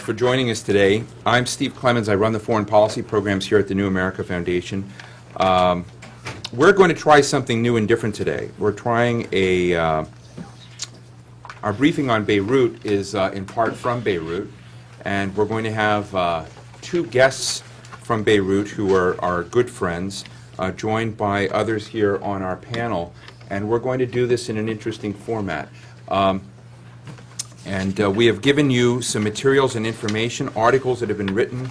for joining us today. I'm Steve Clemens. I run the foreign policy programs here at the New America Foundation. We're going to try something new and different today. We're trying our briefing on Beirut is in part from Beirut, and we're going to have two guests from Beirut who are our good friends, joined by others here on our panel, and we're going to do this in an interesting format. We have given you some materials and information, articles that have been written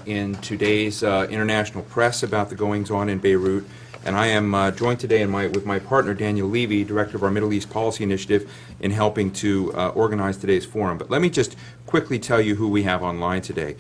in today's international press about the goings-on in Beirut. And I am joined today with my partner, Daniel Levy, Director of our Middle East Policy Initiative, in helping to organize today's forum. But let me just quickly tell you who we have online today.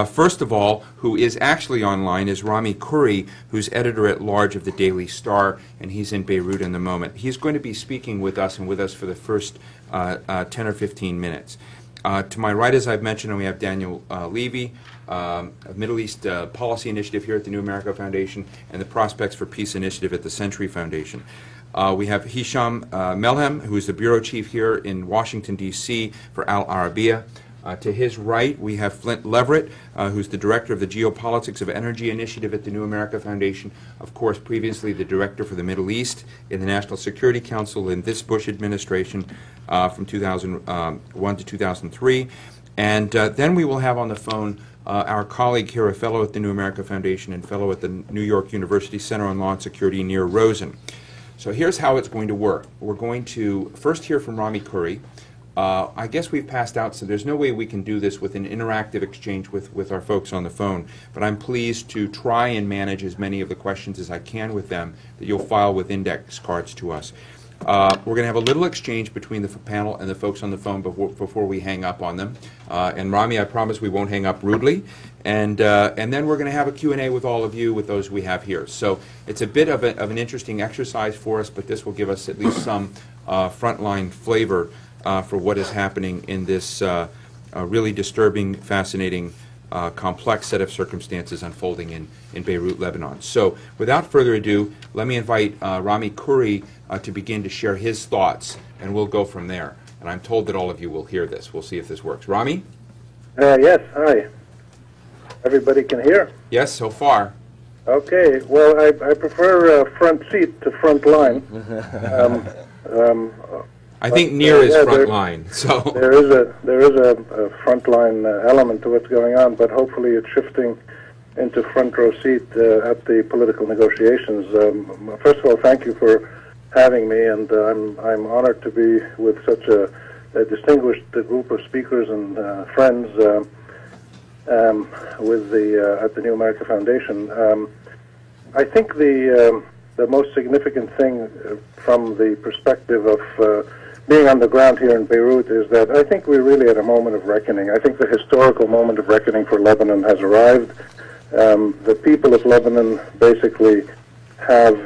First of all, who is actually online is Rami Khouri, who's editor-at-large of the Daily Star, and he's in Beirut in the moment. He's going to be speaking with us and with us for the first 10 or 15 minutes. To my right, as I've mentioned, we have Daniel Levy, of Middle East Policy Initiative here at the New America Foundation, and the Prospects for Peace Initiative at the Century Foundation. We have Hisham Melhem, who is the bureau chief here in Washington, D.C. for Al Arabiya. To his right, we have Flint Leverett, who's the director of the Geopolitics of Energy Initiative at the New America Foundation. Of course, previously the director for the Middle East in the National Security Council in this Bush administration from 2001 to 2003. And then we will have on the phone our colleague here, a fellow at the New America Foundation and fellow at the New York University Center on Law and Security, Nir Rosen. So here's how it's going to work. We're going to first hear from Rami Khouri. I guess we've passed out, so there's no way we can do this with an interactive exchange with our folks on the phone, but I'm pleased to try and manage as many of the questions as I can with them that you'll file with index cards to us. We're going to have a little exchange between the panel and the folks on the phone before we hang up on them. And Rami, I promise we won't hang up rudely. And then we're going to have a Q&A with all of you, with those we have here. So it's a bit of an interesting exercise for us, but this will give us at least some frontline flavor for what is happening in this really disturbing, fascinating, complex set of circumstances unfolding in Beirut, Lebanon. So without further ado, let me invite Rami Khouri to begin to share his thoughts, and we'll go from there. And I'm told that all of you will hear this. We'll see if this works. Rami? Yes, hi. Everybody can hear? Yes, so far. Okay, well, I prefer front seat to front line. I think Nir is front line. So there is a front line element to what's going on, but hopefully it's shifting into front row seat at the political negotiations. First of all, thank you for having me, and I'm honored to be with such a distinguished group of speakers and friends at the New America Foundation. I think the most significant thing from the perspective of being on the ground here in Beirut is that I think we're really at a moment of reckoning. I think the historical moment of reckoning for Lebanon has arrived. The people of Lebanon basically have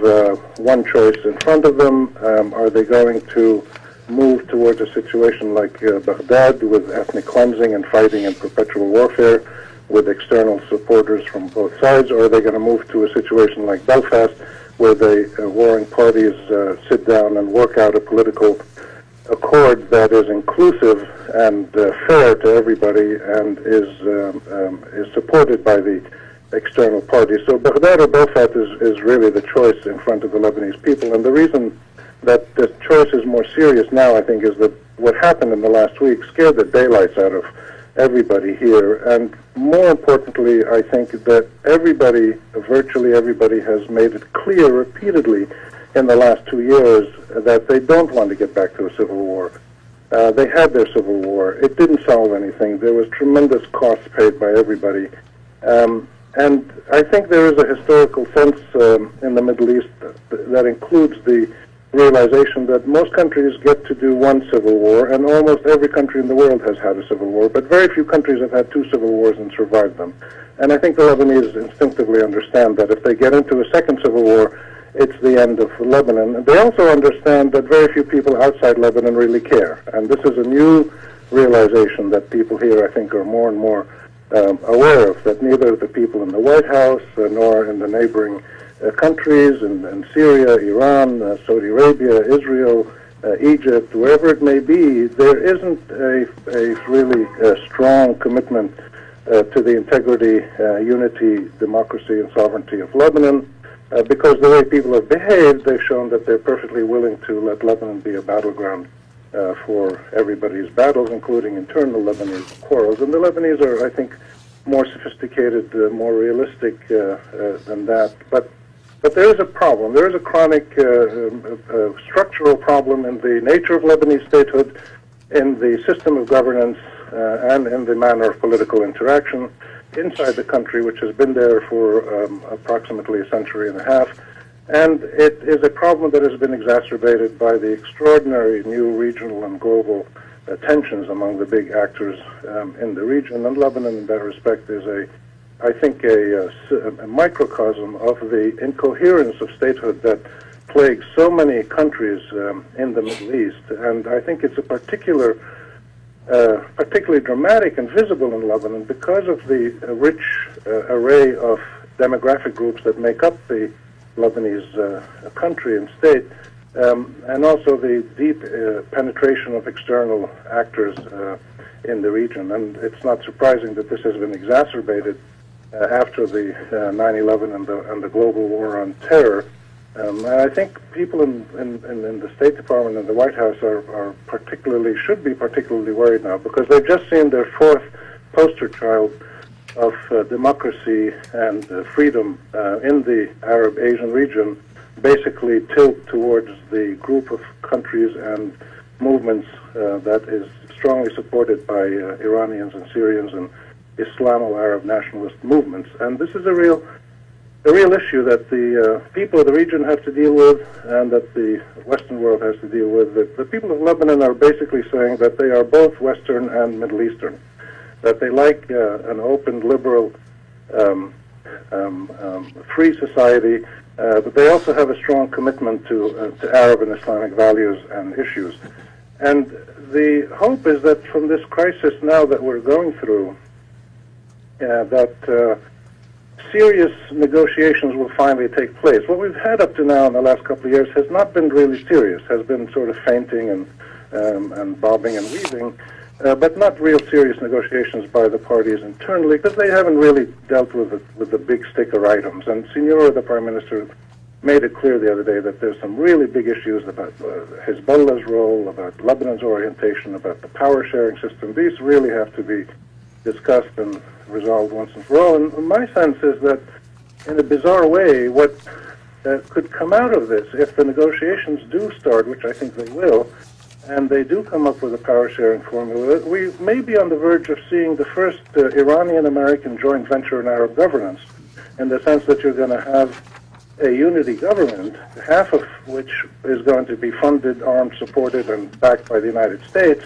one choice in front of them. Are they going to move towards a situation like Baghdad, with ethnic cleansing and fighting and perpetual warfare with external supporters from both sides, or are they going to move to a situation like Belfast, where the warring parties sit down and work out a political accord that is inclusive and fair to everybody and is supported by the external parties? So Baghdad or Belfast is really the choice in front of the Lebanese people. And the reason that the choice is more serious now, I think, is that what happened in the last week scared the daylights out of everybody here. And more importantly, I think that virtually everybody has made it clear repeatedly in the last 2 years that they don't want to get back to a civil war. They had their civil war. It didn't solve anything. There was tremendous costs paid by everybody. And I think there is a historical sense in the Middle East that includes the realization that most countries get to do one civil war, and almost every country in the world has had a civil war, but very few countries have had 2 civil wars and survived them. And I think the Lebanese instinctively understand that if they get into a second civil war, it's the end of Lebanon. And they also understand that very few people outside Lebanon really care. And this is a new realization that people here, I think, are more and more aware of, that neither the people in the White House nor in the neighboring countries in Syria, Iran, Saudi Arabia, Israel, Egypt, wherever it may be, there isn't a really strong commitment to the integrity, unity, democracy, and sovereignty of Lebanon. Because the way people have behaved, they've shown that they're perfectly willing to let Lebanon be a battleground for everybody's battles, including internal Lebanese quarrels. And the Lebanese are, I think, more sophisticated, more realistic than that. But there is a problem. There is a chronic structural problem in the nature of Lebanese statehood, in the system of governance, and in the manner of political interaction inside the country, which has been there for approximately a century and a half. And it is a problem that has been exacerbated by the extraordinary new regional and global tensions among the big actors in the region. And Lebanon, in that respect, is I think, a microcosm of the incoherence of statehood that plagues so many countries in the Middle East. And I think it's a particularly dramatic and visible in Lebanon because of the rich array of demographic groups that make up the Lebanese country and state, and also the deep penetration of external actors in the region. And it's not surprising that this has been exacerbated after the 9/11 and the global war on terror. And I think people in the State Department and the White House should be particularly worried now, because they've just seen their fourth poster child of democracy and freedom in the Arab Asian region basically tilt towards the group of countries and movements that is strongly supported by Iranians and Syrians and Islamo-Arab nationalist movements. And this is a real issue that the people of the region have to deal with, and that the Western world has to deal with. The people of Lebanon are basically saying that they are both Western and Middle Eastern, that they like an open, liberal, free society, but they also have a strong commitment to Arab and Islamic values and issues. And the hope is that from this crisis now that we're going through, that serious negotiations will finally take place. What we've had up to now in the last couple of years has not been really serious, has been sort of feinting and bobbing and weaving, but not real serious negotiations by the parties internally, because they haven't really dealt with the big sticker items. And Signora, the Prime Minister, made it clear the other day that there's some really big issues about Hezbollah's role, about Lebanon's orientation, about the power sharing system. These really have to be discussed and resolved once and for all. And my sense is that, in a bizarre way, what could come out of this, if the negotiations do start, which I think they will, and they do come up with a power-sharing formula, we may be on the verge of seeing the first Iranian-American joint venture in Arab governance, in the sense that you're going to have a unity government, half of which is going to be funded, armed, supported, and backed by the United States,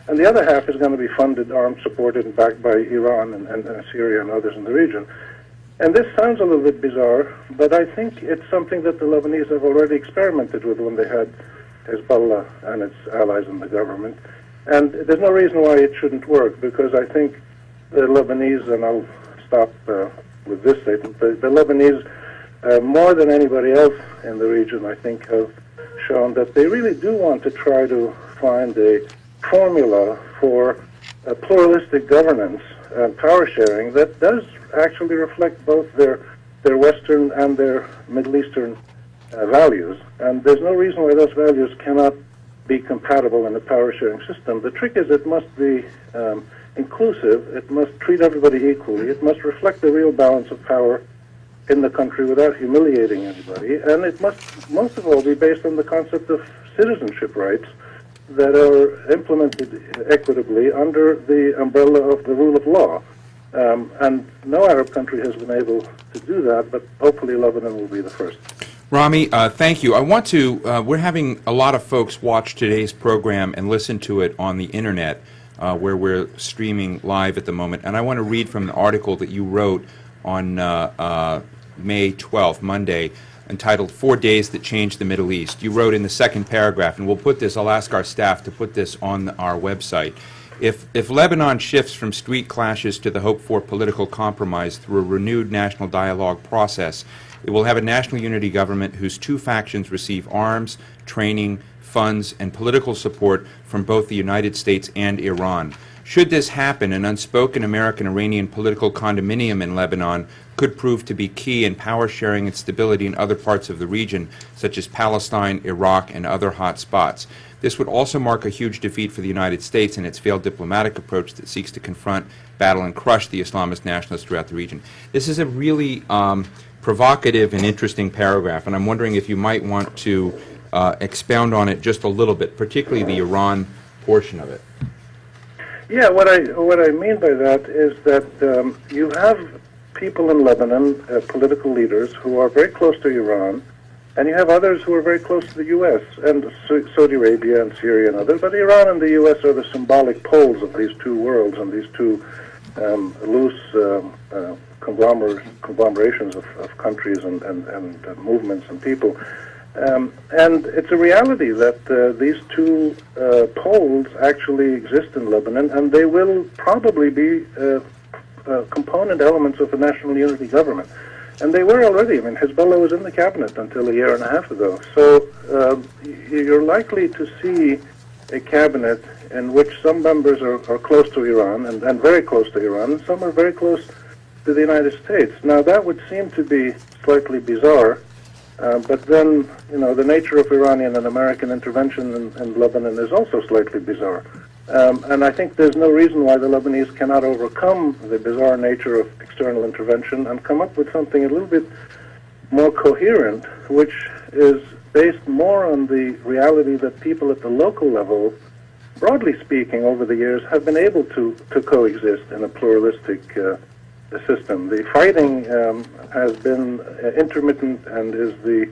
and the other half is going to be funded, armed, supported, and backed by Iran and Syria and others in the region. And this sounds a little bit bizarre, but I think it's something that the Lebanese have already experimented with when they had Hezbollah and its allies in the government. And there's no reason why it shouldn't work, because I think the Lebanese, and I'll stop with this statement, the Lebanese, more than anybody else in the region, I think, have shown that they really do want to try to find a formula for a pluralistic governance and power sharing that does actually reflect both their Western and their Middle Eastern values. And there's no reason why those values cannot be compatible in a power sharing system. The trick is it must be inclusive, it must treat everybody equally, it must reflect the real balance of power in the country without humiliating anybody, and it must most of all be based on the concept of citizenship rights that are implemented equitably under the umbrella of the rule of law. And no Arab country has been able to do that, but hopefully Lebanon will be the first. Rami, thank you. I want to, we're having a lot of folks watch today's program and listen to it on the internet, where we're streaming live at the moment. And I want to read from the article that you wrote on May 12th, Monday, entitled 4 Days That Changed the Middle East. You wrote in the second paragraph, and we'll put this, I'll ask our staff to put this on our website. If Lebanon shifts from street clashes to the hoped-for political compromise through a renewed national dialogue process, it will have a national unity government whose two factions receive arms, training, funds, and political support from both the United States and Iran. Should this happen, an unspoken American-Iranian political condominium in Lebanon could prove to be key in power sharing and stability in other parts of the region, such as Palestine, Iraq, and other hot spots. This would also mark a huge defeat for the United States in its failed diplomatic approach that seeks to confront, battle, and crush the Islamist nationalists throughout the region. This is a really provocative and interesting paragraph, and I'm wondering if you might want to expound on it just a little bit, particularly the Iran portion of it. Yeah, what I mean by that is that you have people in Lebanon, political leaders, who are very close to Iran, and you have others who are very close to the U.S. and Saudi Arabia and Syria and others. But Iran and the U.S. are the symbolic poles of these two worlds and these two loose conglomerations of countries and movements and people. And it's a reality that these two poles actually exist in Lebanon, and they will probably be component elements of a national unity government. And they were already. I mean, Hezbollah was in the cabinet until a year and a half ago. So you're likely to see a cabinet in which some members are close to Iran and very close to Iran, and some are very close to the United States. Now, that would seem to be slightly bizarre. But then, you know, the nature of Iranian and American intervention in Lebanon is also slightly bizarre. And I think there's no reason why the Lebanese cannot overcome the bizarre nature of external intervention and come up with something a little bit more coherent, which is based more on the reality that people at the local level, broadly speaking, over the years, have been able to coexist in a pluralistic system. The fighting has been intermittent and is the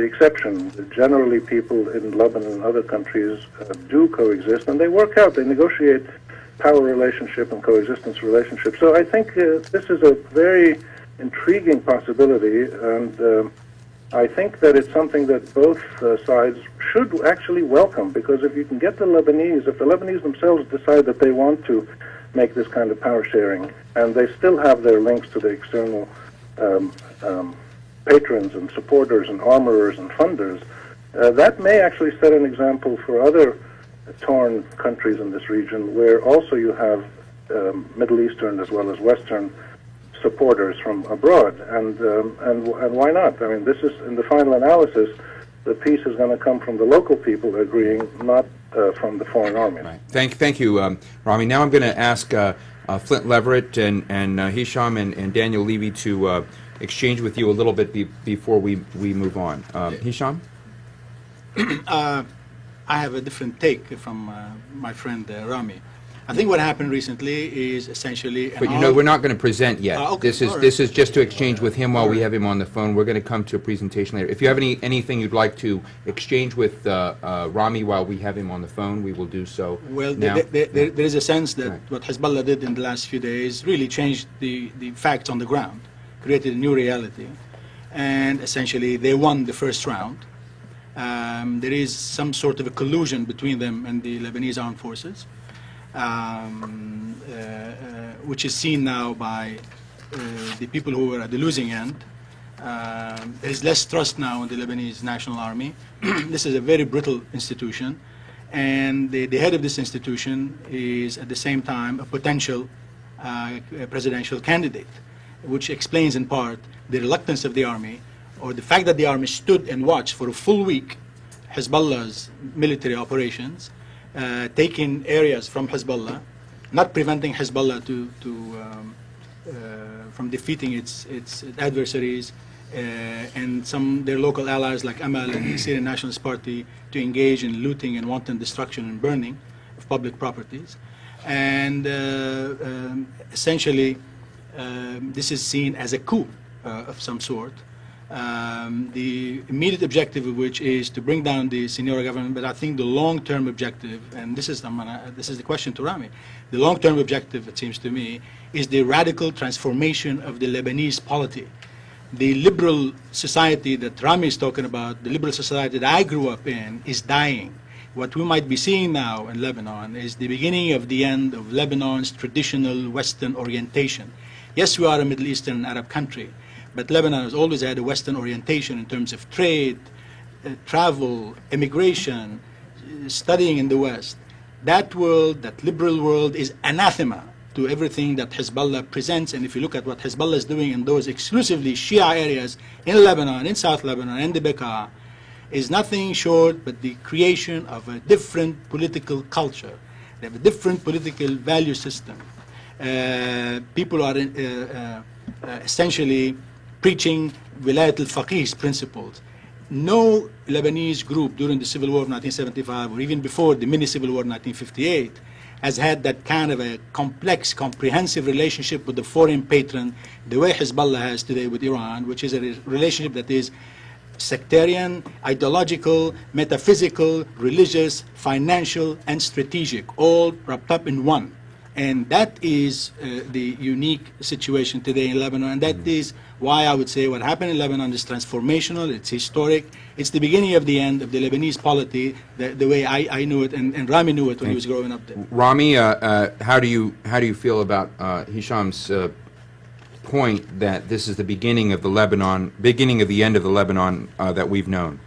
exception. Generally, people in Lebanon and other countries do coexist, and they work out, they negotiate power relationship and coexistence relationship. So I think this is a very intriguing possibility, and I think that it's something that both sides should actually welcome, because if you can get the Lebanese, if the Lebanese themselves decide that they want to make this kind of power sharing, and they still have their links to the external patrons and supporters and armorers and funders, that may actually set an example for other torn countries in this region, where also you have Middle Eastern as well as Western supporters from abroad, and why not? I mean, this is, in the final analysis, the peace is going to come from the local people agreeing, not from the foreign army. Right. Thank you, Rami. Now I'm going to ask Flint Leverett and Hisham and Daniel Levy to exchange with you a little bit before we move on. Hisham? I have a different take from my friend Rami. I think what happened recently is essentially... But you know, we're not going to present yet. Okay, This is just to exchange with him while we have him on the phone. We're going to come to a presentation later. If you have anything you'd like to exchange with Rami while we have him on the phone, we will do so. Well, now. there is a sense that right. what Hezbollah did in the last few days really changed the facts on the ground, created a new reality, and essentially they won the first round. There is some sort of a collusion between them and the Lebanese armed forces, which is seen now by the people who are at the losing end. There is less trust now in the Lebanese National Army. This is a very brittle institution, and the head of this institution is at the same time a potential presidential candidate, which explains in part the reluctance of the army, or the fact that the army stood and watched for a full week Hezbollah's military operations, taking areas from Hezbollah, not preventing Hezbollah from defeating its adversaries, and their local allies like Amal and the Syrian Nationalist Party to engage in looting and wanton destruction and burning of public properties. And essentially, this is seen as a coup of some sort. The immediate objective of which is to bring down the Siniora government, but I think the long-term objective, and this is the question to Rami, the long-term objective, it seems to me, is the radical transformation of the Lebanese polity. The liberal society that Rami is talking about, the liberal society that I grew up in, is dying. What we might be seeing now in Lebanon is the beginning of the end of Lebanon's traditional Western orientation. Yes, we are a Middle Eastern Arab country, but Lebanon has always had a Western orientation in terms of trade, travel, immigration, studying in the West, that world, that liberal world, is anathema to everything that Hezbollah presents. And if you look at what Hezbollah is doing in those exclusively Shia areas in Lebanon, in South Lebanon, and the Bekaa, is nothing short but the creation of a different political culture. They have a different political value system. People are essentially preaching Wilayat al-Faqih's principles. No Lebanese group during the Civil War of 1975, or even before the mini-Civil War of 1958, has had that kind of a complex, comprehensive relationship with the foreign patron, the way Hezbollah has today with Iran, which is a relationship that is sectarian, ideological, metaphysical, religious, financial, and strategic, all wrapped up in one. And that is the unique situation today in Lebanon, and that is why I would say what happened in Lebanon is transformational, it's historic, it's the beginning of the end of the Lebanese polity, the way I knew it, and Rami knew it when he was growing up there. Rami, how do you feel about Hisham's point that this is the beginning of the end of the Lebanon that we've known?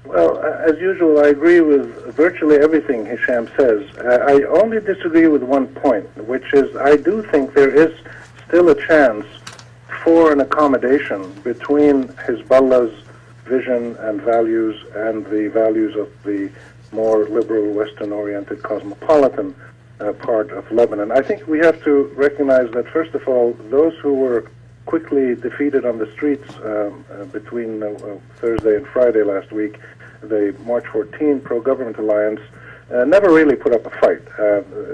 Well, as usual, I agree with virtually everything Hisham says. I only disagree with one point, which is I do think there is still a chance for an accommodation between Hezbollah's vision and values and the values of the more liberal, Western-oriented, cosmopolitan part of Lebanon. I think we have to recognize that, first of all, those who were quickly defeated on the streets between Thursday and Friday last week, the March 14 pro-government alliance, never really put up a fight.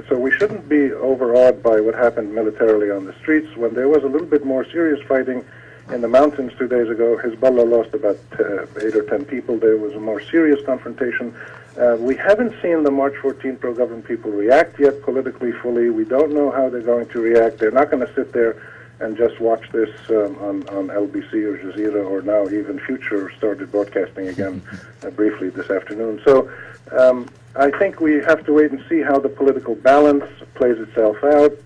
So we shouldn't be overawed by what happened militarily on the streets. When there was a little bit more serious fighting in the mountains 2 days ago, Hezbollah lost about 8 or 10 people. There was a more serious confrontation. We haven't seen the March 14 pro-government people react yet politically fully. We don't know how they're going to react. They're not going to sit there and just watch this on LBC or Jazeera, or now even Future started broadcasting again briefly this afternoon. So I think we have to wait and see how the political balance plays itself out.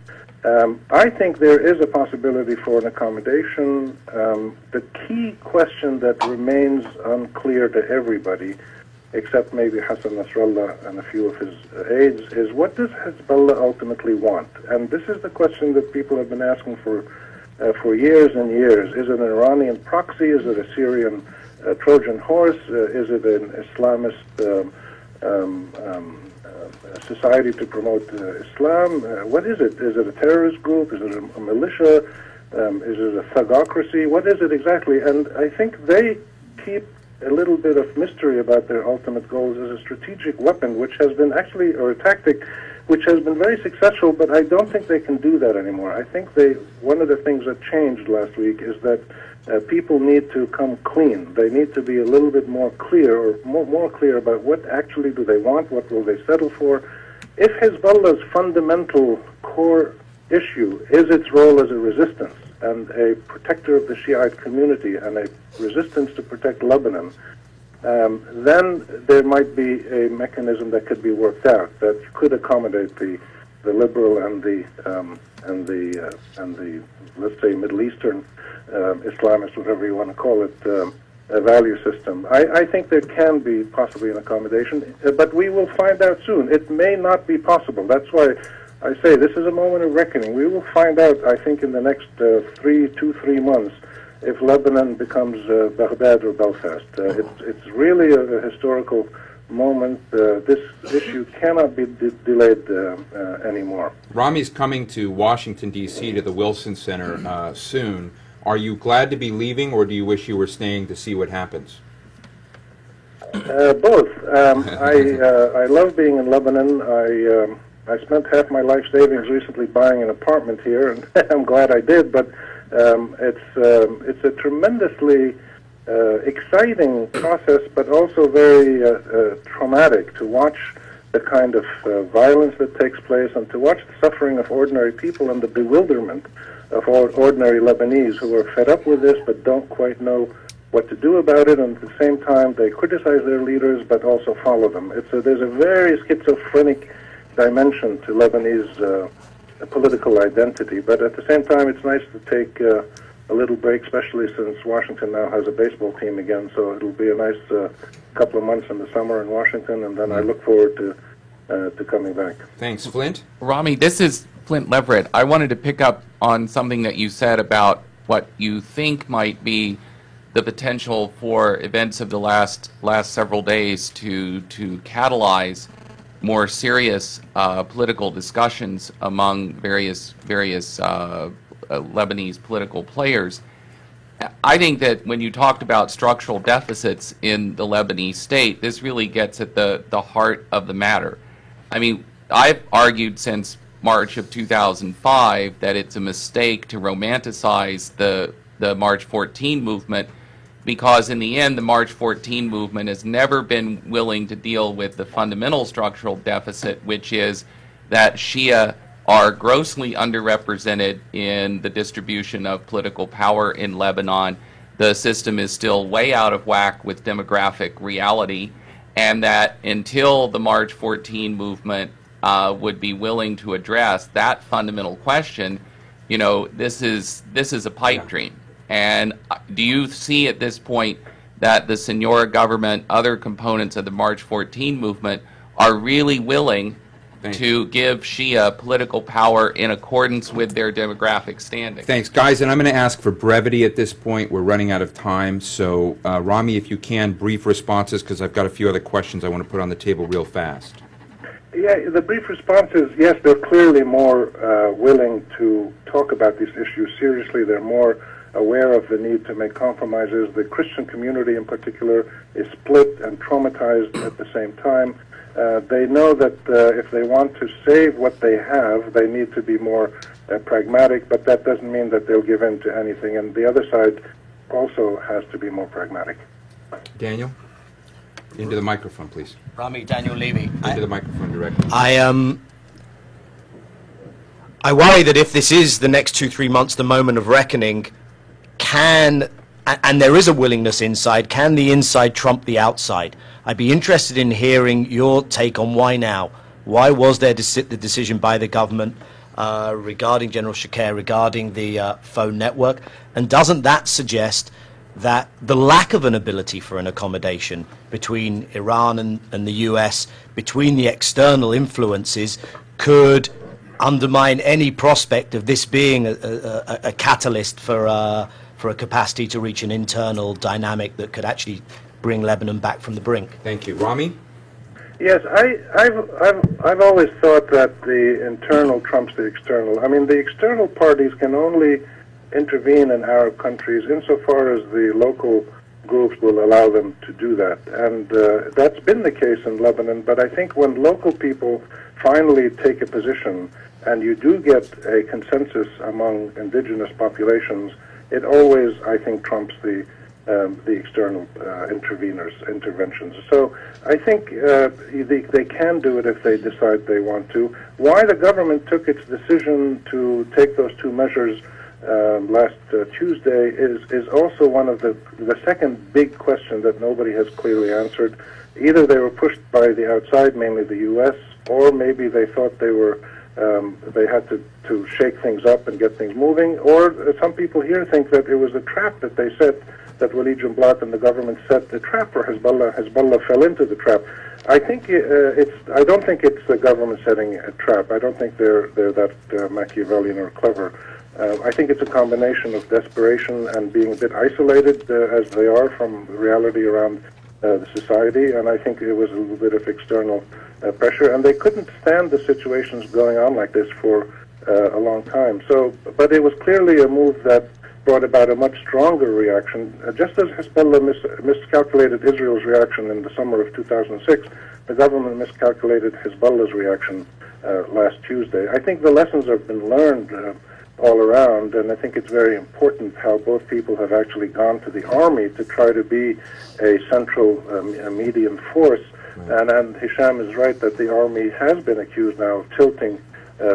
I think there is a possibility for an accommodation. The key question that remains unclear to everybody, except maybe Hassan Nasrallah and a few of his aides, is what does Hezbollah ultimately want? And this is the question that people have been asking for years and years. Is it an Iranian proxy? Is it a Syrian Trojan horse? Is it an Islamist society to promote Islam? What is it? Is it a terrorist group? Is it a militia? Is it a thugocracy? What is it exactly? And I think they keep a little bit of mystery about their ultimate goals as a strategic weapon, which has been actually, or a tactic, which has been very successful, but I don't think they can do that anymore. I think one of the things that changed last week is that people need to come clean. They need to be a little bit more clear, or more clear about what actually do they want, what will they settle for. If Hezbollah's fundamental core issue is its role as a resistance and a protector of the Shiite community and a resistance to protect Lebanon, then there might be a mechanism that could be worked out that could accommodate the liberal and the let's say Middle Eastern Islamist, whatever you want to call it, value system. I think there can be possibly an accommodation, but we will find out soon. It may not be possible. That's why I say this is a moment of reckoning. We will find out, I think, in the next 3 months, if Lebanon becomes Baghdad or Belfast. It's really a historical moment. This issue cannot be delayed anymore. Rami's coming to Washington, D.C. to the Wilson Center soon. Are you glad to be leaving, or do you wish you were staying to see what happens? Both. I love being in Lebanon. I spent half my life savings recently buying an apartment here, and I'm glad I did, but it's a tremendously exciting process, but also very traumatic to watch the kind of violence that takes place and to watch the suffering of ordinary people and the bewilderment of ordinary Lebanese who are fed up with this but don't quite know what to do about it, and at the same time they criticize their leaders but also follow them. There's a very schizophrenic dimension to Lebanese political identity, but at the same time it's nice to take a a little break, especially since Washington now has a baseball team again. So it'll be a nice couple of months in the summer in Washington, and then I look forward to coming back. Thanks. Flint? Rami, this is Flint Leverett. I wanted to pick up on something that you said about what you think might be the potential for events of the last several days to catalyze more serious political discussions among various Lebanese political players. I think that when you talked about structural deficits in the Lebanese state, this really gets at the heart of the matter. I mean, I've argued since March of 2005 that it's a mistake to romanticize the March 14 movement, because in the end, the March 14 movement has never been willing to deal with the fundamental structural deficit, which is that Shia are grossly underrepresented in the distribution of political power in Lebanon. The system is still way out of whack with demographic reality, and that until the March 14 movement would be willing to address that fundamental question, you know, this is a pipe dream. And do you see at this point that the Senora government, other components of the March 14 movement, are really willing to give Shia political power in accordance with their demographic standing? Thanks, guys. And I'm going to ask for brevity at this point. We're running out of time. So, Rami, if you can, brief responses, because I've got a few other questions I want to put on the table real fast. Yeah, the brief response is, yes, they're clearly more willing to talk about these issues seriously. They're more aware of the need to make compromises. The Christian community in particular is split and traumatized at the same time. They know that if they want to save what they have, they need to be more pragmatic, but that doesn't mean that they'll give in to anything. And the other side also has to be more pragmatic. Daniel? Into the microphone, please. Rami, Daniel Levy. Into the microphone directly. I worry that if this is the next 2-3 months, the moment of reckoning, and there is a willingness inside, can the inside trump the outside? I'd be interested in hearing your take on why now. Why was there the decision by the government regarding General Shakir, regarding the phone network? And doesn't that suggest that the lack of an ability for an accommodation between Iran and the US, between the external influences, could undermine any prospect of this being a catalyst for a capacity to reach an internal dynamic that could actually bring Lebanon back from the brink? Thank you. Rami? Yes, I've always thought that the internal trumps the external. I mean, the external parties can only intervene in Arab countries insofar as the local groups will allow them to do that. And that's been the case in Lebanon, but I think when local people finally take a position and you do get a consensus among indigenous populations, it always, I think, trumps the external interventions. So I think they can do it if they decide they want to. Why the government took its decision to take those two measures last Tuesday is also one of the second big question that nobody has clearly answered. Either they were pushed by the outside, mainly the U.S., or maybe they thought they had to shake things up and get things moving, or some people here think that it was a trap that they set, that Walid Jumblat and the government set the trap for Hezbollah. Hezbollah fell into the trap. I think I don't think it's the government setting a trap. I don't think they're that Machiavellian or clever. I think it's a combination of desperation and being a bit isolated as they are from reality around the society, and I think it was a little bit of external pressure, and they couldn't stand the situations going on like this for a long time. So, but it was clearly a move that brought about a much stronger reaction. Just as Hezbollah miscalculated Israel's reaction in the summer of 2006, the government miscalculated Hezbollah's reaction last Tuesday. I think the lessons have been learned all around, and I think it's very important how both people have actually gone to the army to try to be a central median force. And Hisham is right that the army has been accused now of tilting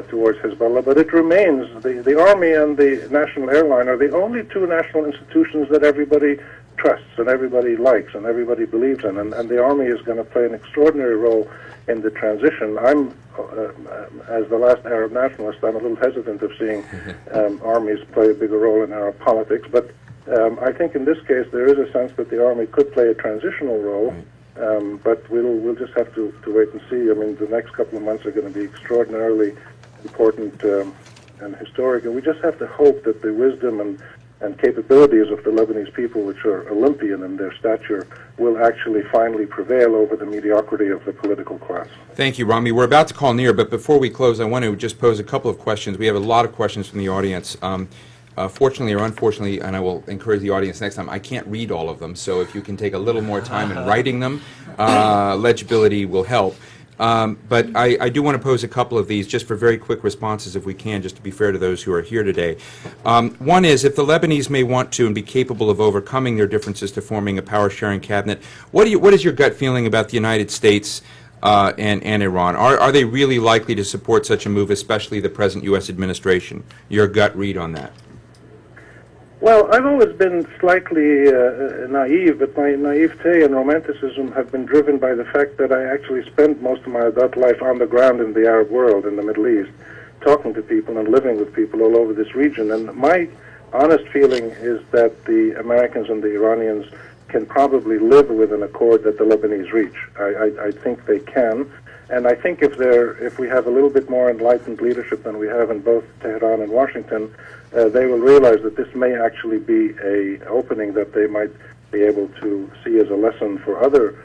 towards Hezbollah, but it remains, the army and the national airline are the only two national institutions that everybody trusts and everybody likes and everybody believes in, and the army is going to play an extraordinary role in the transition. I'm, as the last Arab nationalist, I'm a little hesitant of seeing armies play a bigger role in Arab politics, but I think in this case there is a sense that the army could play a transitional role, but we'll just have to wait and see. I mean, the next couple of months are going to be extraordinarily important and historic, and we just have to hope that the wisdom and capabilities of the Lebanese people, which are Olympian in their stature, will actually finally prevail over the mediocrity of the political class. Thank you, Rami. We're about to call Nir, but before we close, I want to just pose a couple of questions. We have a lot of questions from the audience. Fortunately or unfortunately, and I will encourage the audience next time, I can't read all of them, so if you can take a little more time in writing them, legibility will help. But I do want to pose a couple of these just for very quick responses if we can, just to be fair to those who are here today. One is, if the Lebanese may want to and be capable of overcoming their differences to forming a power-sharing cabinet, what is your gut feeling about the United States and Iran? Are they really likely to support such a move, especially the present U.S. administration? Your gut read on that? Well, I've always been slightly naive, but my naivete and romanticism have been driven by the fact that I actually spent most of my adult life on the ground in the Arab world, in the Middle East, talking to people and living with people all over this region. And my honest feeling is that the Americans and the Iranians can probably live with an accord that the Lebanese reach. I think they can. And I think if we have a little bit more enlightened leadership than we have in both Tehran and Washington, they will realize that this may actually be an opening that they might be able to see as a lesson for other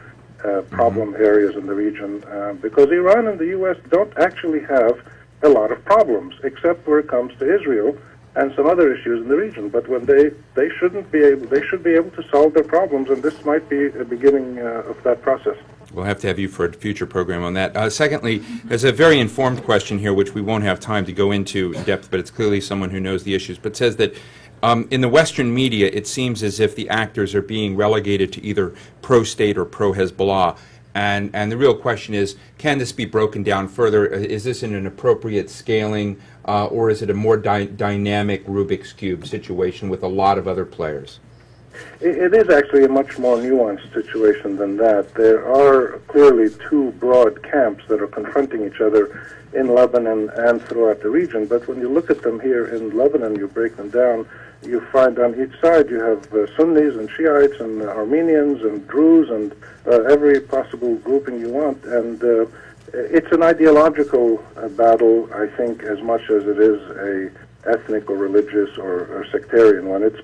problem areas in the region, because Iran and the U.S. don't actually have a lot of problems, except where it comes to Israel and some other issues in the region. But when they should be able to solve their problems, and this might be a beginning of that process. We'll have to have you for a future program on that. Secondly, there's a very informed question here, which we won't have time to go into in depth, but it's clearly someone who knows the issues, but says that in the Western media, it seems as if the actors are being relegated to either pro-state or pro-Hezbollah. And the real question is, can this be broken down further? Is this in an appropriate scaling, or is it a more dynamic Rubik's Cube situation with a lot of other players? It is actually a much more nuanced situation than that. There are clearly two broad camps that are confronting each other in Lebanon and throughout the region. But when you look at them here in Lebanon, you break them down, you find on each side you have Sunnis and Shiites and Armenians and Druze and every possible grouping you want. And it's an ideological battle, I think, as much as it is a ethnic or religious or sectarian one. It's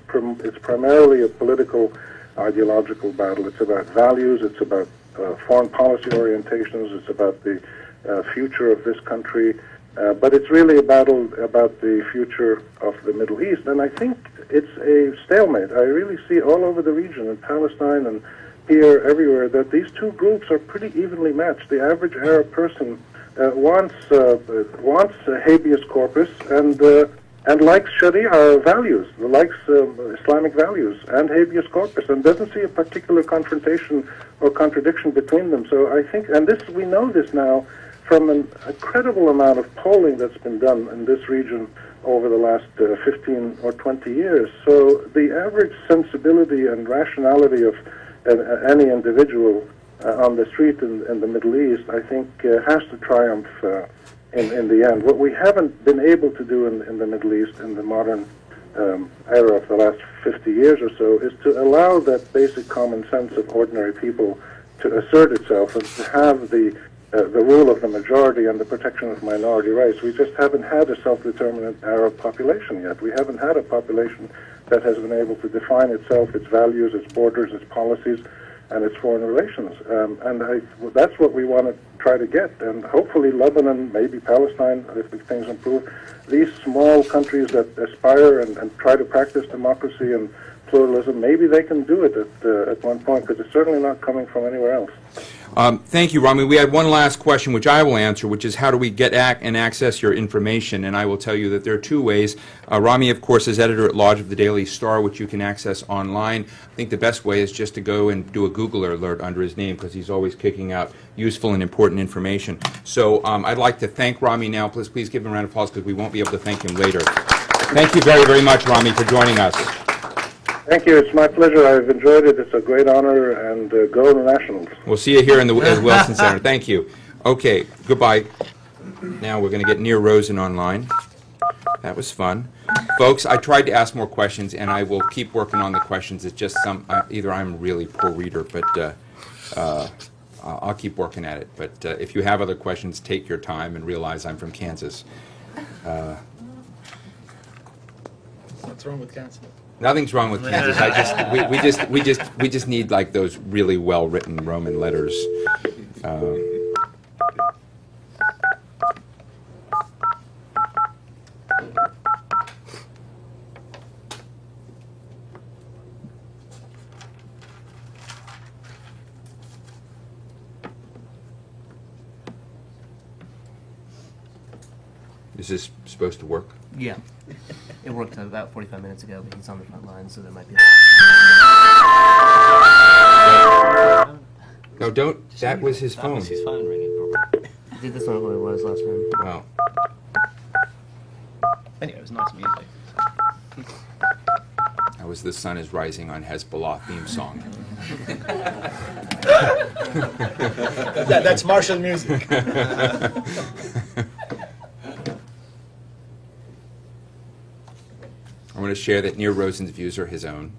primarily a political, ideological battle. It's about values, it's about foreign policy orientations, it's about the future of this country, but it's really a battle about the future of the Middle East, and I think it's a stalemate. I really see all over the region, in Palestine and here, everywhere, that these two groups are pretty evenly matched. The average Arab person wants habeas corpus and likes Sharia values, likes Islamic values and habeas corpus, and doesn't see a particular confrontation or contradiction between them. So I think, and this, we know this now from an incredible amount of polling that's been done in this region over the last 15 or 20 years. So the average sensibility and rationality of any individual on the street in the Middle East, I think, has to triumph in the end. What we haven't been able to do in the Middle East in the modern era of the last 50 years or so is to allow that basic common sense of ordinary people to assert itself and to have the rule of the majority and the protection of minority rights. We just haven't had a self-determinant Arab population yet. We haven't had a population that has been able to define itself, its values, its borders, its policies, and its foreign relations. That's what we want to try to get. And hopefully Lebanon, maybe Palestine, if things improve, these small countries that aspire and try to practice democracy and pluralism, maybe they can do it at one point, because it's certainly not coming from anywhere else. Thank you, Rami. We had one last question, which I will answer, which is how do we get and access your information? And I will tell you that there are two ways. Rami, of course, is editor-at-large of the Daily Star, which you can access online. I think the best way is just to go and do a Google alert under his name, because he's always kicking out useful and important information. So I'd like to thank Rami now. Please give him a round of applause, because we won't be able to thank him later. Thank you very, very much, Rami, for joining us. Thank you. It's my pleasure. I've enjoyed it. It's a great honor, and go the Nationals. We'll see you here in the Wilson Center. Thank you. Okay, goodbye. Now we're going to get Nir Rosen online. That was fun. Folks, I tried to ask more questions, and I will keep working on the questions. It's just either I'm a really poor reader, but I'll keep working at it. But if you have other questions, take your time and realize I'm from Kansas. What's wrong with Kansas? Nothing's wrong with Kansas. We just need like those really well-written Roman letters. Is this supposed to work? Yeah. It worked about 45 minutes ago, but he's on the front line, so there might be... No, don't. That was his phone. his phone ringing. I think that's not what it was last time. Wow. Anyway, it was nice music. That was The Sun is Rising on Hezbollah theme song. That's martial music. I want to share that Nir Rosen's views are his own.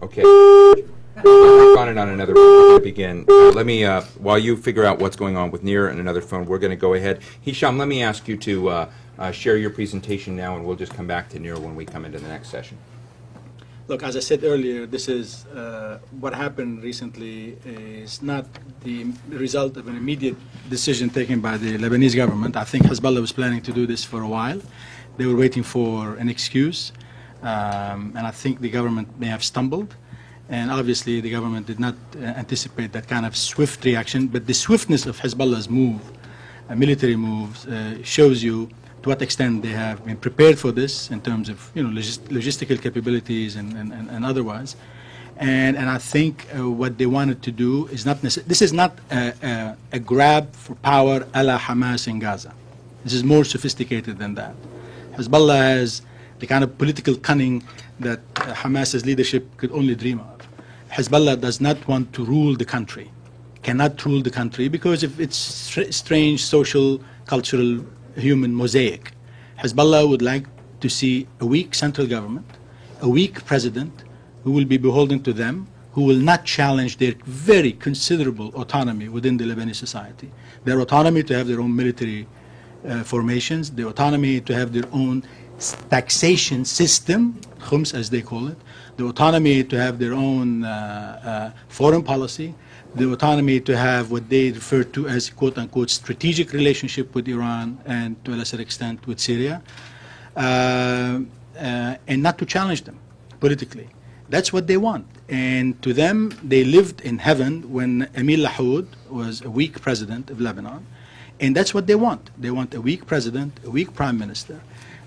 Okay. Work on it on another phone to begin. Let me, while you figure out what's going on with Nir and another phone, we're going to go ahead. Hisham, let me ask you to share your presentation now, and we'll just come back to Nir when we come into the next session. Look, as I said earlier, this is what happened recently is not the result of an immediate decision taken by the Lebanese government. I think Hezbollah was planning to do this for a while. They were waiting for an excuse, and I think the government may have stumbled. And obviously, the government did not anticipate that kind of swift reaction. But the swiftness of Hezbollah's move, military moves, shows you to what extent they have been prepared for this in terms of logistical capabilities and otherwise. And I think what they wanted to do is not necessarily, this is not a grab for power a la Hamas in Gaza. This is more sophisticated than that. Hezbollah has the kind of political cunning that Hamas's leadership could only dream of. Hezbollah does not want to rule the country, cannot rule the country because of its strange social, cultural, human mosaic. Hezbollah would like to see a weak central government, a weak president who will be beholden to them, who will not challenge their very considerable autonomy within the Lebanese society. Their autonomy to have their own military formations, their autonomy to have their own taxation system, khums as they call it, the autonomy to have their own foreign policy, the autonomy to have what they refer to as quote-unquote strategic relationship with Iran and to a lesser extent with Syria, and not to challenge them politically. That's what they want. And to them, they lived in heaven when Emil Lahoud was a weak president of Lebanon. And that's what they want. They want a weak president, a weak prime minister.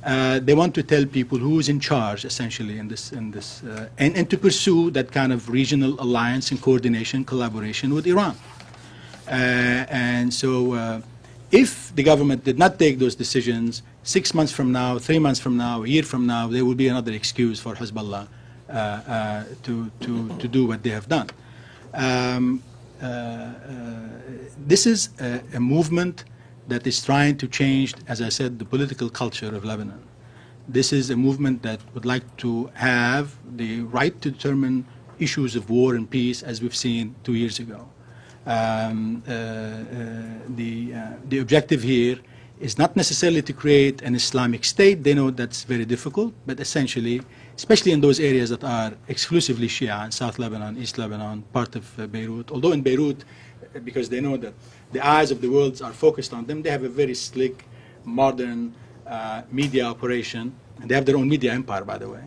They want to tell people who is in charge, essentially, and to pursue that kind of regional alliance and coordination, collaboration with Iran. And so if the government did not take those decisions, 6 months from now, 3 months from now, a year from now, there will be another excuse for Hezbollah to do what they have done. This is a movement that is trying to change, as I said, the political culture of Lebanon. This is a movement that would like to have the right to determine issues of war and peace, as we've seen 2 years ago. The objective here is not necessarily to create an Islamic state. They know that's very difficult, but essentially, especially in those areas that are exclusively Shia, in South Lebanon, East Lebanon, part of Beirut. Although in Beirut, because they know that the eyes of the world are focused on them, they have a very slick, modern media operation. And they have their own media empire, by the way.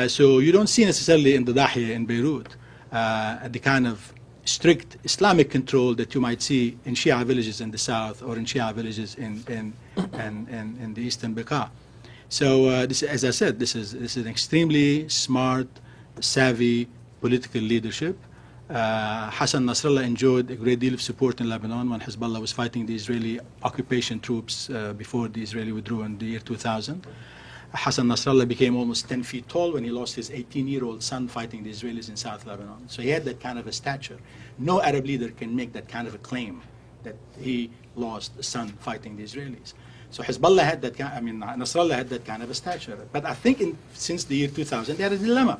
So you don't see necessarily in the Dahiya in Beirut the kind of strict Islamic control that you might see in Shia villages in the south or in Shia villages in the eastern Bekaa. So this, as I said, this is an extremely smart, savvy political leadership Hassan Nasrallah enjoyed a great deal of support in Lebanon when Hezbollah was fighting the Israeli occupation troops before the Israeli withdrew in the year 2000. Hassan Nasrallah became almost 10 feet tall when he lost his 18-year-old son fighting the Israelis in South Lebanon. So he had that kind of a stature. No Arab leader can make that kind of a claim that he lost a son fighting the Israelis. So Hezbollah had that kind, Nasrallah had that kind of a stature. But I think since the year 2000, they had a dilemma.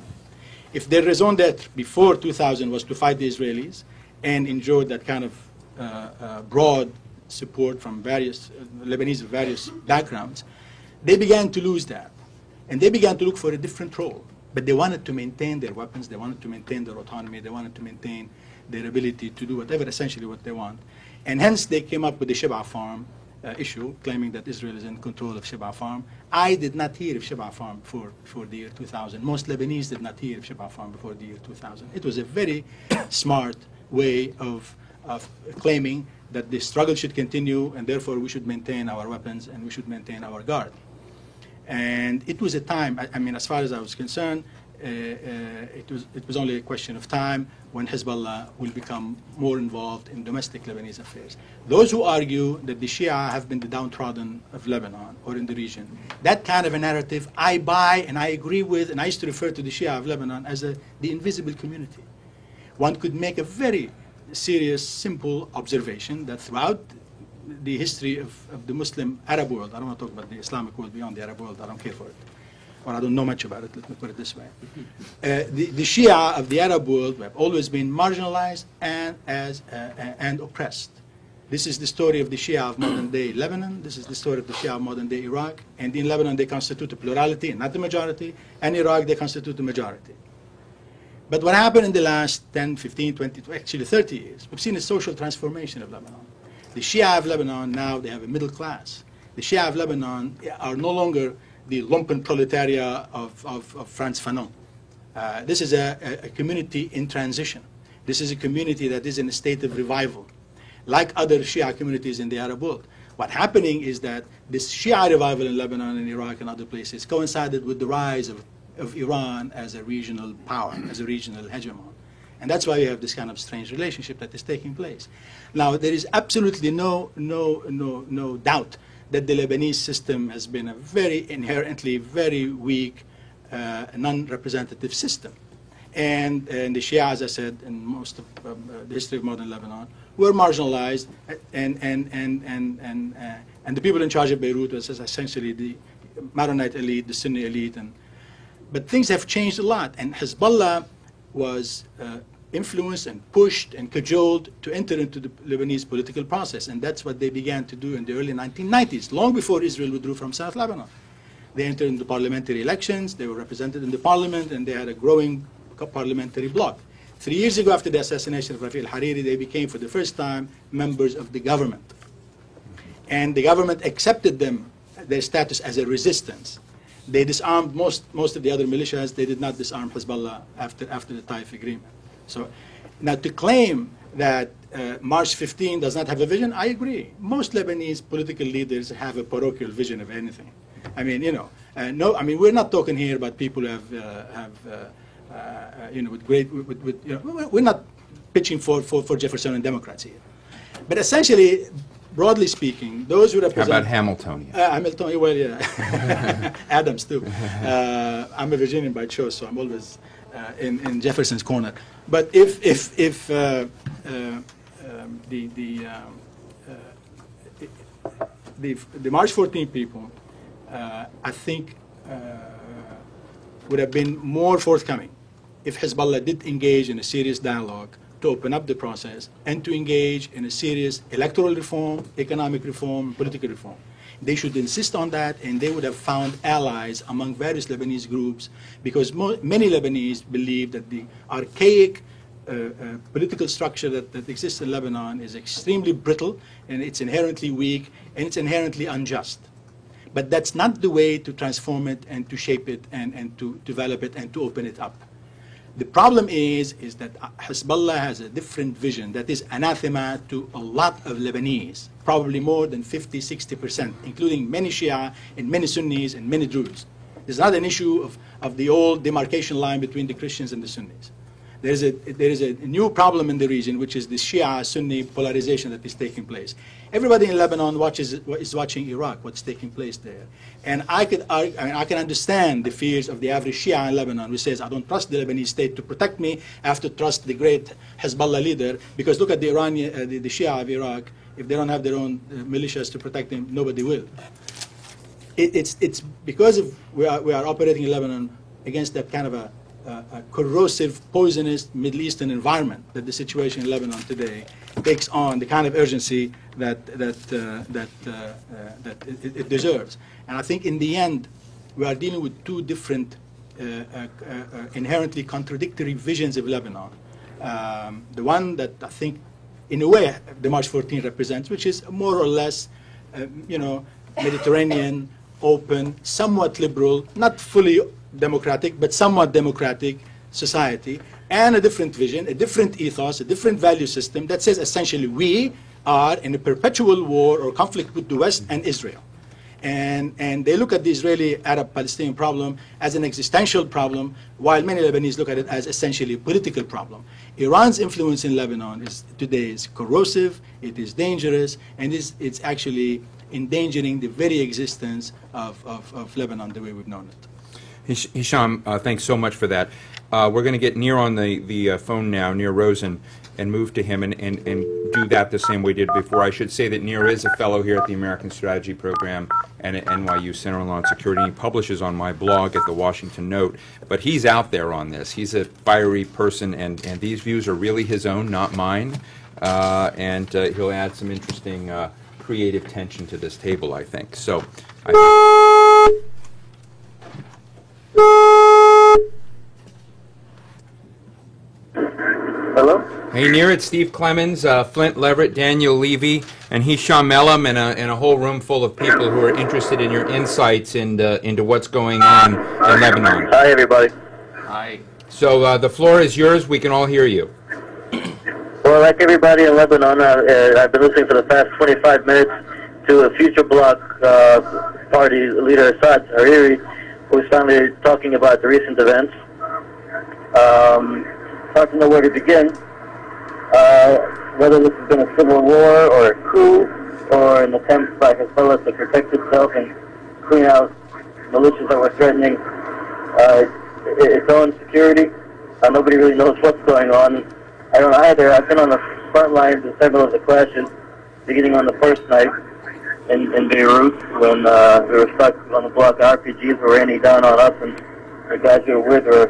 If their raison d'etre before 2000 was to fight the Israelis and enjoy that kind of broad support from various Lebanese of various backgrounds, they began to lose that. And they began to look for a different role. But they wanted to maintain their weapons, they wanted to maintain their autonomy, they wanted to maintain their ability to do whatever, essentially what they want. And hence they came up with the Shib'a Farm issue, claiming that Israel is in control of Shib'a Farm. I did not hear of Shib'a Farm before the year 2000. Most Lebanese did not hear of Shib'a Farm before the year 2000. It was a very smart way of claiming that the struggle should continue and therefore we should maintain our weapons and we should maintain our guard. And it was a time, as far as I was concerned, it was only a question of time when Hezbollah will become more involved in domestic Lebanese affairs. Those who argue that the Shia have been the downtrodden of Lebanon or in the region, that kind of a narrative I buy and I agree with, and I used to refer to the Shia of Lebanon as the invisible community. One could make a very serious, simple observation that throughout the history of the Muslim Arab world, I don't want to talk about the Islamic world beyond the Arab world, I don't care for it, or I don't know much about it, let me put it this way. The Shia of the Arab world have always been marginalized and oppressed. This is the story of the Shia of modern-day Lebanon, this is the story of the Shia of modern-day Iraq, and in Lebanon they constitute a plurality and not the majority, and in Iraq they constitute the majority. But what happened in the last 10, 15, 20, actually 30 years, we've seen a social transformation of Lebanon. The Shia of Lebanon now, they have a middle class. The Shia of Lebanon are no longer the lumpen proletariat of Frantz Fanon. This is a community in transition. This is a community that is in a state of revival, like other Shia communities in the Arab world. What's happening is that this Shia revival in Lebanon and Iraq and other places coincided with the rise of Iran as a regional power, as a regional hegemon. And that's why you have this kind of strange relationship that is taking place. Now, there is absolutely no doubt that the Lebanese system has been a very inherently very weak, non-representative system. And the Shia, as I said, in most of the history of modern Lebanon, were marginalized, and the people in charge of Beirut was essentially the Maronite elite, the Sunni elite. But things have changed a lot, and Hezbollah was influenced and pushed and cajoled to enter into the Lebanese political process, and that's what they began to do in the early 1990s, long before Israel withdrew from South Lebanon. They entered into parliamentary elections, they were represented in the parliament, and they had a growing parliamentary bloc. 3 years ago, after the assassination of Rafi al-Hariri, they became for the first time members of the government. And the government accepted their status as a resistance. They disarmed most of the other militias. They did not disarm Hezbollah after the Taif agreement. So now to claim that March 15 does not have a vision, I agree. Most Lebanese political leaders have a parochial vision of anything. We're not talking here about people who we're not pitching for Jeffersonian Democrats here. But essentially, broadly speaking, those who represent... How about Hamiltonian? Hamiltonian, well, yeah. Adams, too. I'm a Virginian by choice, so I'm always in Jefferson's corner. But if the March 14 people, I think, would have been more forthcoming if Hezbollah did engage in a serious dialogue to open up the process and to engage in a serious electoral reform, economic reform, political reform. They should insist on that, and they would have found allies among various Lebanese groups, because many Lebanese believe that the archaic political structure that exists in Lebanon is extremely brittle, and it's inherently weak, and it's inherently unjust. But that's not the way to transform it and to shape it and to develop it and to open it up. The problem is that Hezbollah has a different vision that is anathema to a lot of Lebanese, probably more than 50, 60%, including many Shia and many Sunnis and many Druze. It's not an issue of the old demarcation line between the Christians and the Sunnis. there is a new problem in the region, which is the Shia-Sunni polarization that is taking place. Everybody in Lebanon is watching Iraq, what's taking place there. And I can understand the fears of the average Shia in Lebanon, who says, I don't trust the Lebanese state to protect me. I have to trust the great Hezbollah leader, because look at the Iranian, the Shia of Iraq. If they don't have their own militias to protect them, nobody will. It's because we are operating in Lebanon against that kind of a corrosive, poisonous Middle Eastern environment that the situation in Lebanon today takes on the kind of urgency that it deserves. And I think in the end, we are dealing with two different inherently contradictory visions of Lebanon. The one that I think, in a way, the March 14 represents, which is more or less, Mediterranean, open, somewhat liberal, not fully democratic, but somewhat democratic society, and a different vision, a different ethos, a different value system that says essentially we are in a perpetual war or conflict with the West and Israel. And they look at the Israeli Arab-Palestinian problem as an existential problem, while many Lebanese look at it as essentially a political problem. Iran's influence in Lebanon today is corrosive, it is dangerous, and it's actually endangering the very existence of Lebanon the way we've known it. Hisham, thanks so much for that. We're going to get Nir on the phone now, Nir Rosen, and move to him and do that the same way we did before. I should say that Nir is a fellow here at the American Strategy Program and at NYU Center on Law and Security. He publishes on my blog at the Washington Note. But he's out there on this. He's a fiery person, and these views are really his own, not mine. And he'll add some interesting creative tension to this table, I think. So, Hello? Hey, Nir, it's Steve Clemens, Flint Leverett, Daniel Levy, and Hisham Elam, and a whole room full of people who are interested in your insights into what's going on in Lebanon. Hi, everybody. Hi. So the floor is yours. We can all hear you. Well, like everybody in Lebanon, I've been listening for the past 25 minutes to a future bloc party leader, Assad Hariri, who's finally talking about the recent events. It's hard to know where to begin. Whether this has been a civil war or a coup or an attempt by Hezbollah to protect itself and clean out militias that were threatening its own security. Nobody really knows what's going on. I don't either. I've been on the front lines of several of the clashes, beginning on the first night in Beirut when we were stuck on the block. RPGs were raining down on us, and the guys we were with were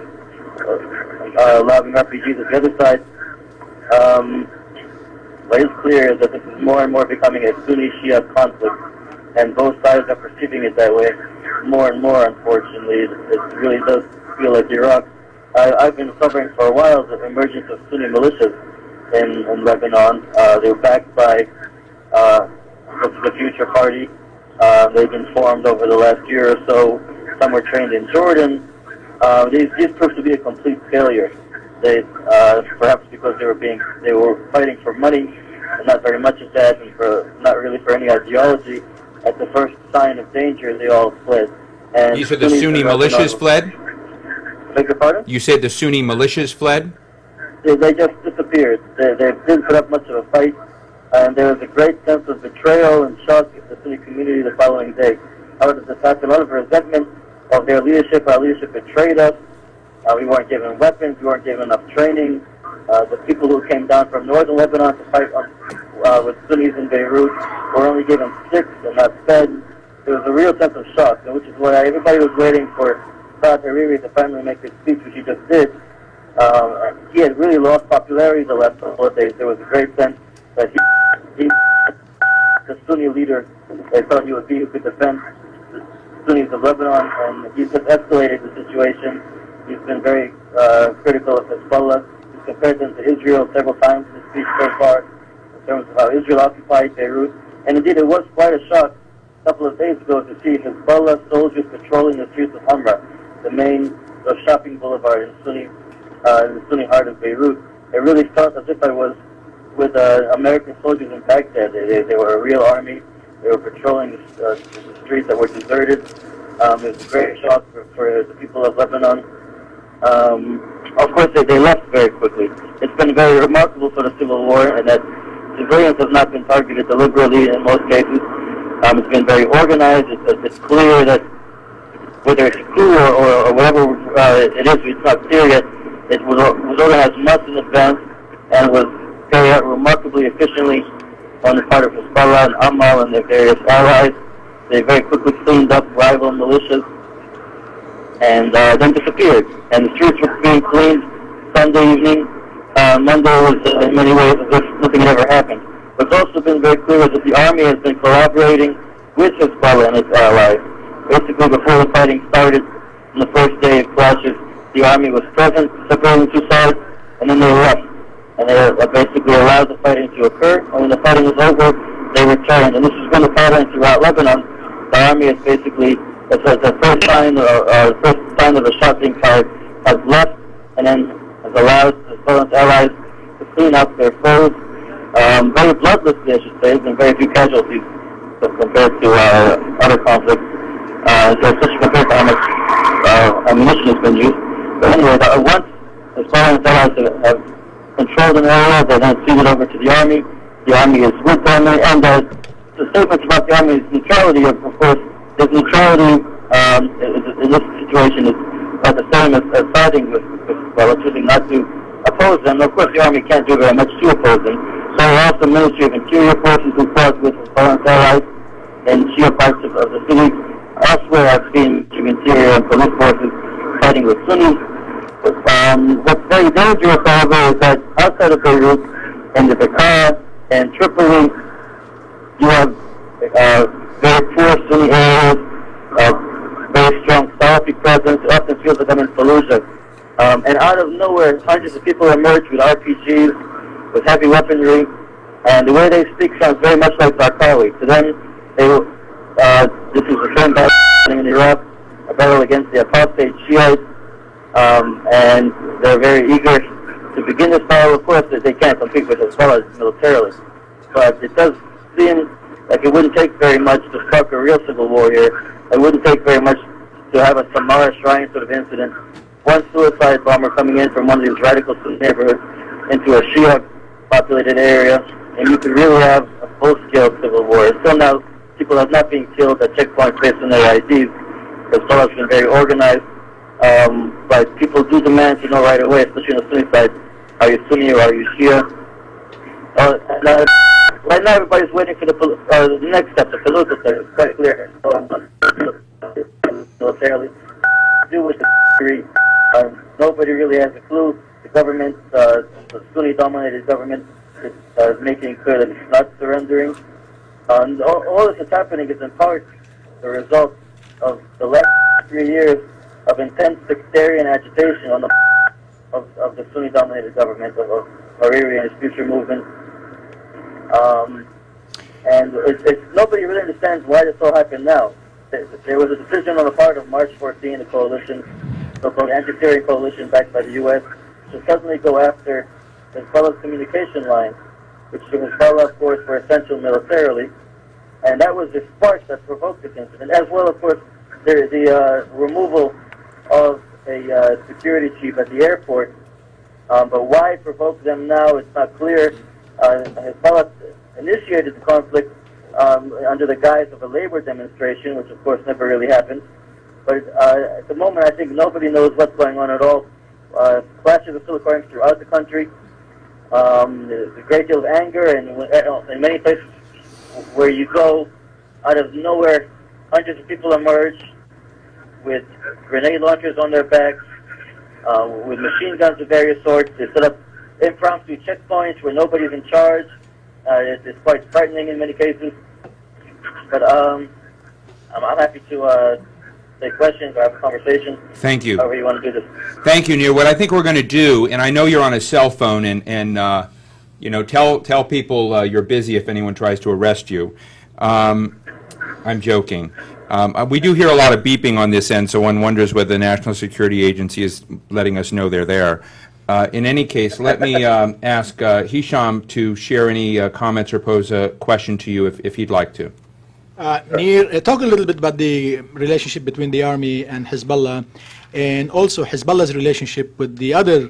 lobbing RPGs at the other side. What is clear is that this is more and more becoming a Sunni-Shia conflict, and both sides are perceiving it that way more and more, unfortunately. It really does feel like Iraq. I've been suffering for a while the emergence of Sunni militias in Lebanon. They were backed by the Future Party. They've been formed over the last year or so. Some were trained in Jordan. These proved to be a complete failure. They perhaps because they were fighting for money, and not very much of that, and not really for any ideology. At the first sign of danger, they all fled. And You said the Sunni militias fled? Beg your pardon? You said the Sunni militias fled? They just disappeared. They didn't put up much of a fight, and there was a great sense of betrayal and shock in the Sunni community the following day. Out of this happened, a lot of resentment of their leadership. Our leadership betrayed us. We weren't given weapons. We weren't given enough training. The people who came down from northern Lebanon to fight with Sunnis in Beirut were only given sticks and not fed. There was a real sense of shock, which is why everybody was waiting for Saad Hariri to finally make his speech, which he just did. He had really lost popularity the last couple of days. There was a great sense that he the Sunni leader they thought he would be who could defend the Sunnis of Lebanon, and he's just escalated the situation. He's been very critical of Hezbollah. He's compared them to Israel several times in his speech so far in terms of how Israel occupied Beirut. And indeed, it was quite a shock a couple of days ago to see Hezbollah soldiers patrolling the streets of Hamra, the main shopping boulevard in the Sunni heart of Beirut. It really felt as if I was with American soldiers in Baghdad. They were a real army. They were patrolling the streets that were deserted. It was a great shock for the people of Lebanon. of course, they left very quickly. It's been very remarkable for the Civil War, and that civilians have not been targeted deliberately in most cases. It's been very organized. It's clear that whether it's coup or whatever it is, it's not clear yet. It was organized months in advance and was carried out remarkably efficiently on the part of Hezbollah and Amal and their various allies. They very quickly cleaned up rival militias and then disappeared. And the streets were being cleaned Sunday evening. Monday was in many ways as if nothing had ever happened. What's also been very clear is that the army has been collaborating with Hezbollah and its allies. Basically, before the fighting started, on the first day of clashes, the army was present, separating two sides, and then they left. And they basically allowed the fighting to occur, and when the fighting was over, they returned. And this has been the pattern throughout Lebanon. The army is basically, the first sign of a shot being fired, has left, and then has allowed Hezbollah's allies to clean up their foes. Very bloodlessly, I should say. There's been very few casualties compared to other conflicts. Especially compared to how much ammunition has been used. But anyway, once Hezbollah and allies have controlled an area, they then cede it over to the army. The army is with them, and the statements about the army's neutrality, of course, this neutrality in this situation is not the same as siding with Hezbollah, choosing not to oppose them. Of course, the army can't do very much to oppose them. So there are also Ministry of Interior forces who fought with Hezbollah and allies in Shia parts of the city. Elsewhere, I've seen Ministry of Interior and police forces fighting with Sunnis. What's very dangerous, however, is that outside of Beirut, in the Bekaa and Tripoli, you have very poor Sunni areas, very strong Salafi presence. It often feels like I'm in Fallujah. And out of nowhere, hundreds of people emerge with RPGs, with heavy weaponry, and the way they speak sounds very much like Zarqawi. To them, this is the same battle in Iraq, a battle against the apostate Shiites, and they're very eager to begin this battle. Of course, they can't compete with Hezbollah militarily, but it does seem like it wouldn't take very much to spark a real civil war here. It wouldn't take very much to have a Samara Shrine sort of incident. One suicide bomber coming in from one of these radical neighborhoods into a Shia-populated area, and you could really have a full-scale civil war. Until now, people have not been killed at checkpoints based on their IDs. Hezbollah has been very organized, but people do demand to know right away, especially on the Sunni side, are you Sunni or are you Shia? Right now, everybody's waiting for the next step, the political step. It's quite clear. Militarily, do with the degree. Nobody really has a clue. The government, the Sunni-dominated government, is making clear that it's not surrendering. And all this is happening is in part the result of the last 3 years of intense sectarian agitation on the of the Sunni-dominated government of Hariri and his future movement. And nobody really understands why this all happened now. There was a decision on the part of March 14, the coalition, so-called anti-Syrian coalition backed by the U.S., to suddenly go after Hezbollah's communication lines, which to Hezbollah, of course, were essential militarily. And that was the spark that provoked this incident, as well, of course, the removal of a security chief at the airport. But why it provoked them now, it's not clear. Hezbollah initiated the conflict under the guise of a labor demonstration, which of course never really happened. But at the moment, I think nobody knows what's going on at all. Clashes are still occurring throughout the country. There's a great deal of anger, and in many places where you go, out of nowhere, hundreds of people emerge with grenade launchers on their backs, with machine guns of various sorts. They set up impromptu checkpoints where nobody's in charge. It's quite frightening in many cases. But I'm happy to take questions or have a conversation. Thank you. However you want to do this. Thank you, Nir. What I think we're going to do, and I know you're on a cell phone, and you know, tell people you're busy if anyone tries to arrest you. I'm joking. We do hear a lot of beeping on this end, so one wonders whether the National Security Agency is letting us know they're there. In any case, let me ask Hisham to share any comments or pose a question to you if he'd like to. Nir, talk a little bit about the relationship between the army and Hezbollah. and also Hezbollah's relationship with the other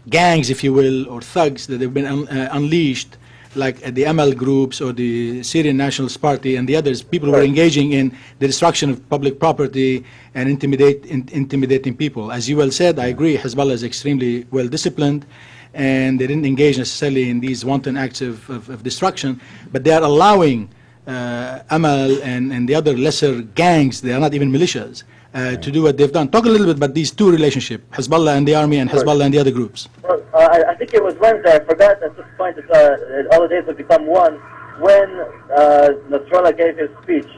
gangs, if you will, or thugs that have been unleashed, like the Amal groups or the Syrian Nationalist Party and the others, people who are engaging in the destruction of public property and intimidating people. As you well said, I agree, Hezbollah is extremely well disciplined, and they didn't engage necessarily in these wanton acts of destruction, but they are allowing Amal and the other lesser gangs, they are not even militias, to do what they've done. Talk a little bit about these two relationships, Hezbollah and the army and Hezbollah and the other groups. Well, I think it was Wednesday. I forgot at this point that all the days would become one when Nasrallah gave his speech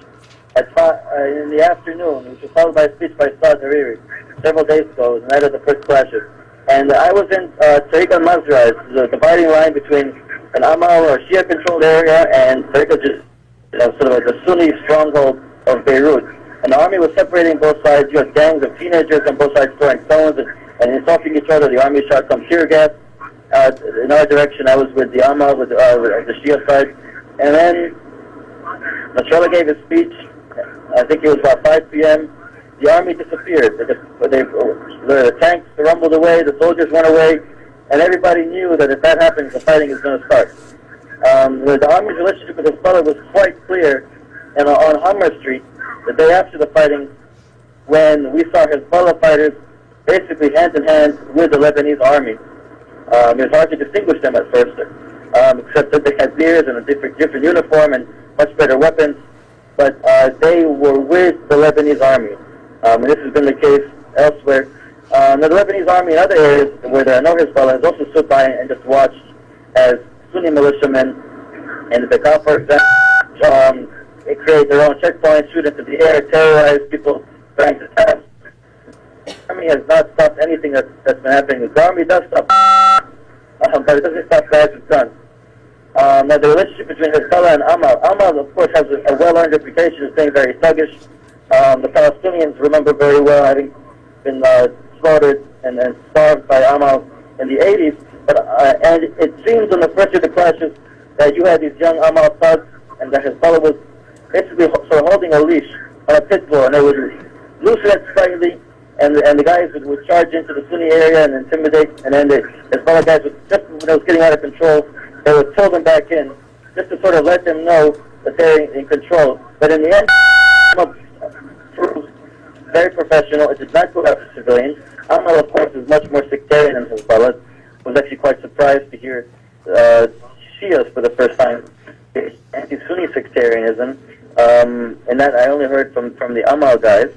in the afternoon, which was followed by a speech by Saad Hariri several days ago, the night of the first clashes. And I was in Tariq al-Mazrah, the dividing line between an Amal or Shia-controlled area and Tariq sort of the Sunni stronghold of Beirut. And the army was separating both sides. You had gangs of teenagers on both sides throwing stones and insulting each other. The army shot some tear gas. In our direction, I was with the Amal, with the Shia side. And then Nasrallah gave his speech. I think it was about 5 p.m. The army disappeared. The tanks rumbled away, the soldiers went away, and everybody knew that if that happens, the fighting is going to start. The army's relationship with Hezbollah was quite clear. And on Hammer Street, the day after the fighting, when we saw Hezbollah fighters basically hand in hand with the Lebanese army. It was hard to distinguish them at first, except that they had beards and a different uniform and much better weapons. But they were with the Lebanese army. And this has been the case elsewhere. The Lebanese army in other areas where there are no Hezbollah has also stood by and just watched as Sunni militiamen in the Bekaa, for example, they create their own checkpoints, shoot into the air, terrorize people trying to pass. The army has not stopped anything that's been happening. The army does stop, but it doesn't stop guys with guns. Now, the relationship between Hezbollah and Amal, of course, has a well-earned reputation as being very thuggish. The Palestinians remember very well having been slaughtered and starved by Amal in the 80s. And it seems in the first of the clashes that you had these young Amal thugs and that Hezbollah was basically sort of holding a leash on a pit bull, and they would loosen it slightly, and the guys would charge into the Sunni area and intimidate, and then the Hezbollah guys would, just when it was getting out of control, they would pull them back in, just to sort of let them know that they're in control. But in the end, proved very professional. It did not go after civilians. Amal, of course, is much more sectarian than Hezbollah. I was actually quite surprised to hear Shias for the first time anti-Sunni sectarianism. And that I only heard from the Amal guys.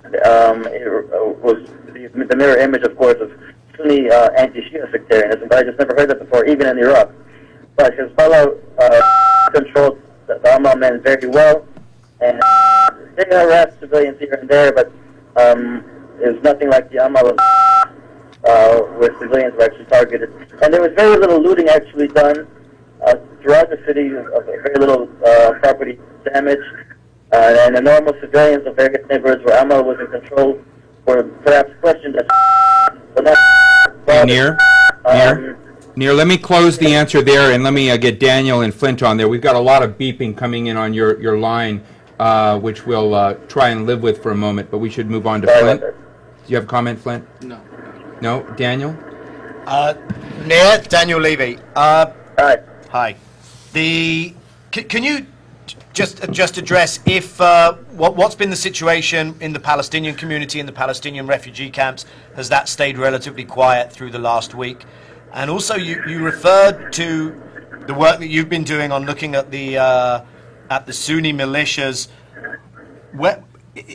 It was the mirror image, of course, of Sunni anti-Shia sectarianism, but I just never heard that before, even in Iraq. But Hezbollah controlled the Amal men very well, and they harassed civilians here and there, but it was nothing like the Amal where civilians were actually targeted. And there was very little looting actually done throughout the city, very little property damage, and the normal civilians of various neighborhoods where Amal was in control were perhaps questioned as but not Nir, let me close the answer there, and let me get Daniel and Flint on there. We've got a lot of beeping coming in on your line, which we'll try and live with for a moment, but we should move on to Flint. Do you have a comment, Flint? No. No? Daniel? Nir, Daniel Levy. Hi. Hi. Can you just address if what's been the situation in the Palestinian community, in the Palestinian refugee camps? Has that stayed relatively quiet through the last week? And also, you referred to the work that you've been doing on looking at the Sunni militias.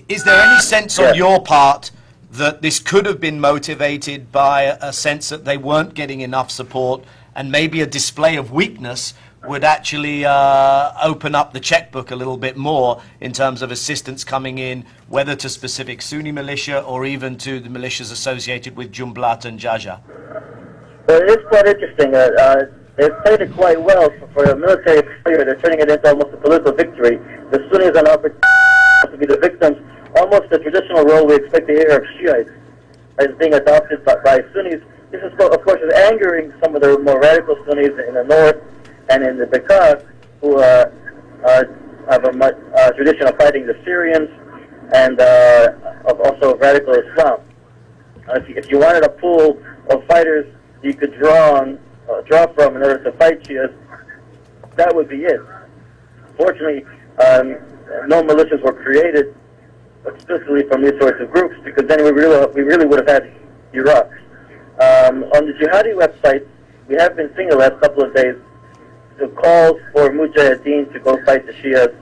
Is there any sense on your part that this could have been motivated by a sense that they weren't getting enough support, and maybe a display of weakness would actually open up the checkbook a little bit more in terms of assistance coming in, whether to specific Sunni militia or even to the militias associated with Jumblat and Jaja? Well, it is quite interesting. They've played it quite well for a military failure. They're turning it into almost a political victory. The Sunnis are now to be the victims, almost the traditional role we expect to hear of Shiites as being adopted by Sunnis. This is, of course, is angering some of the more radical Sunnis in the north and in the Bekaa, who have a tradition of fighting the Syrians and of also radical Islam. If you wanted a pool of fighters you could draw from in order to fight Shias, that would be it. Fortunately, no militias were created explicitly from these sorts of groups, because then we really would have had Iraq. On the jihadi website, we have been seeing the last couple of days the calls for Mujahideen to go fight the Shias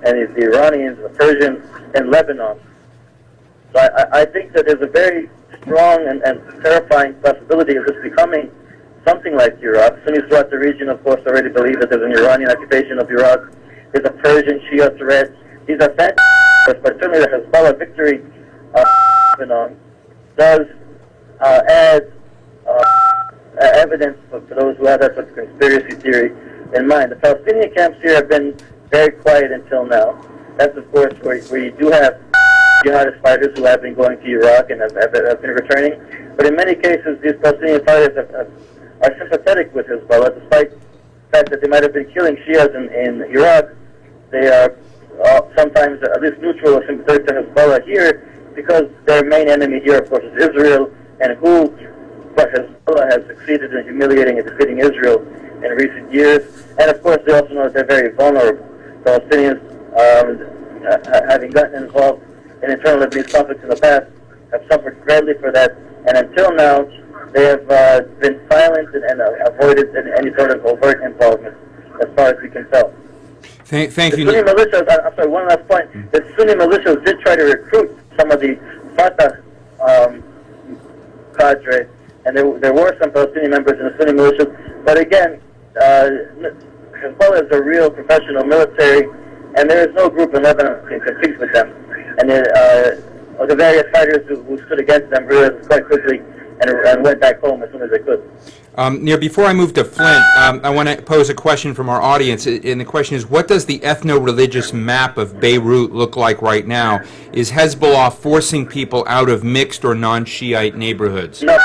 and the Iranians, the Persians, in Lebanon. So I think that there's a very strong and terrifying possibility of this becoming something like Iraq. Sunnis throughout the region, of course, already believe that there's an Iranian occupation of Iraq. There's a Persian Shia threat. These are fantastic, but certainly the Hezbollah victory Lebanon does add evidence for those who have that sort of conspiracy theory in mind. The Palestinian camps here have been very quiet until now. That's, of course, where you do have jihadist fighters who have been going to Iraq and have been returning. But in many cases, these Palestinian fighters are sympathetic with Hezbollah, despite the fact that they might have been killing Shias in Iraq. They are sometimes at least neutral or sympathetic to Hezbollah here, because their main enemy here, of course, is Israel, and Hezbollah has succeeded in humiliating and defeating Israel in recent years. And of course, they also know that they're very vulnerable. Palestinians, having gotten involved in internal Lebanese conflicts in the past, have suffered greatly for that. And until now, they have been silent and avoided any sort of overt involvement, as far as we can tell. Thank you. Sunni militias, I'm sorry, one last point. The Sunni militias did try to recruit some of the Fatah cadre, and there were some Palestinian members in the Sunni militias. But again, Hezbollah is a real professional military, and there is no group in Lebanon that can compete with them. And the various fighters who stood against them realized quite quickly and went back home as soon as they could. Nir, before I move to Flint, I want to pose a question from our audience, and the question is, what does the ethno-religious map of Beirut look like right now? Is Hezbollah forcing people out of mixed or non-Shiite neighborhoods? No,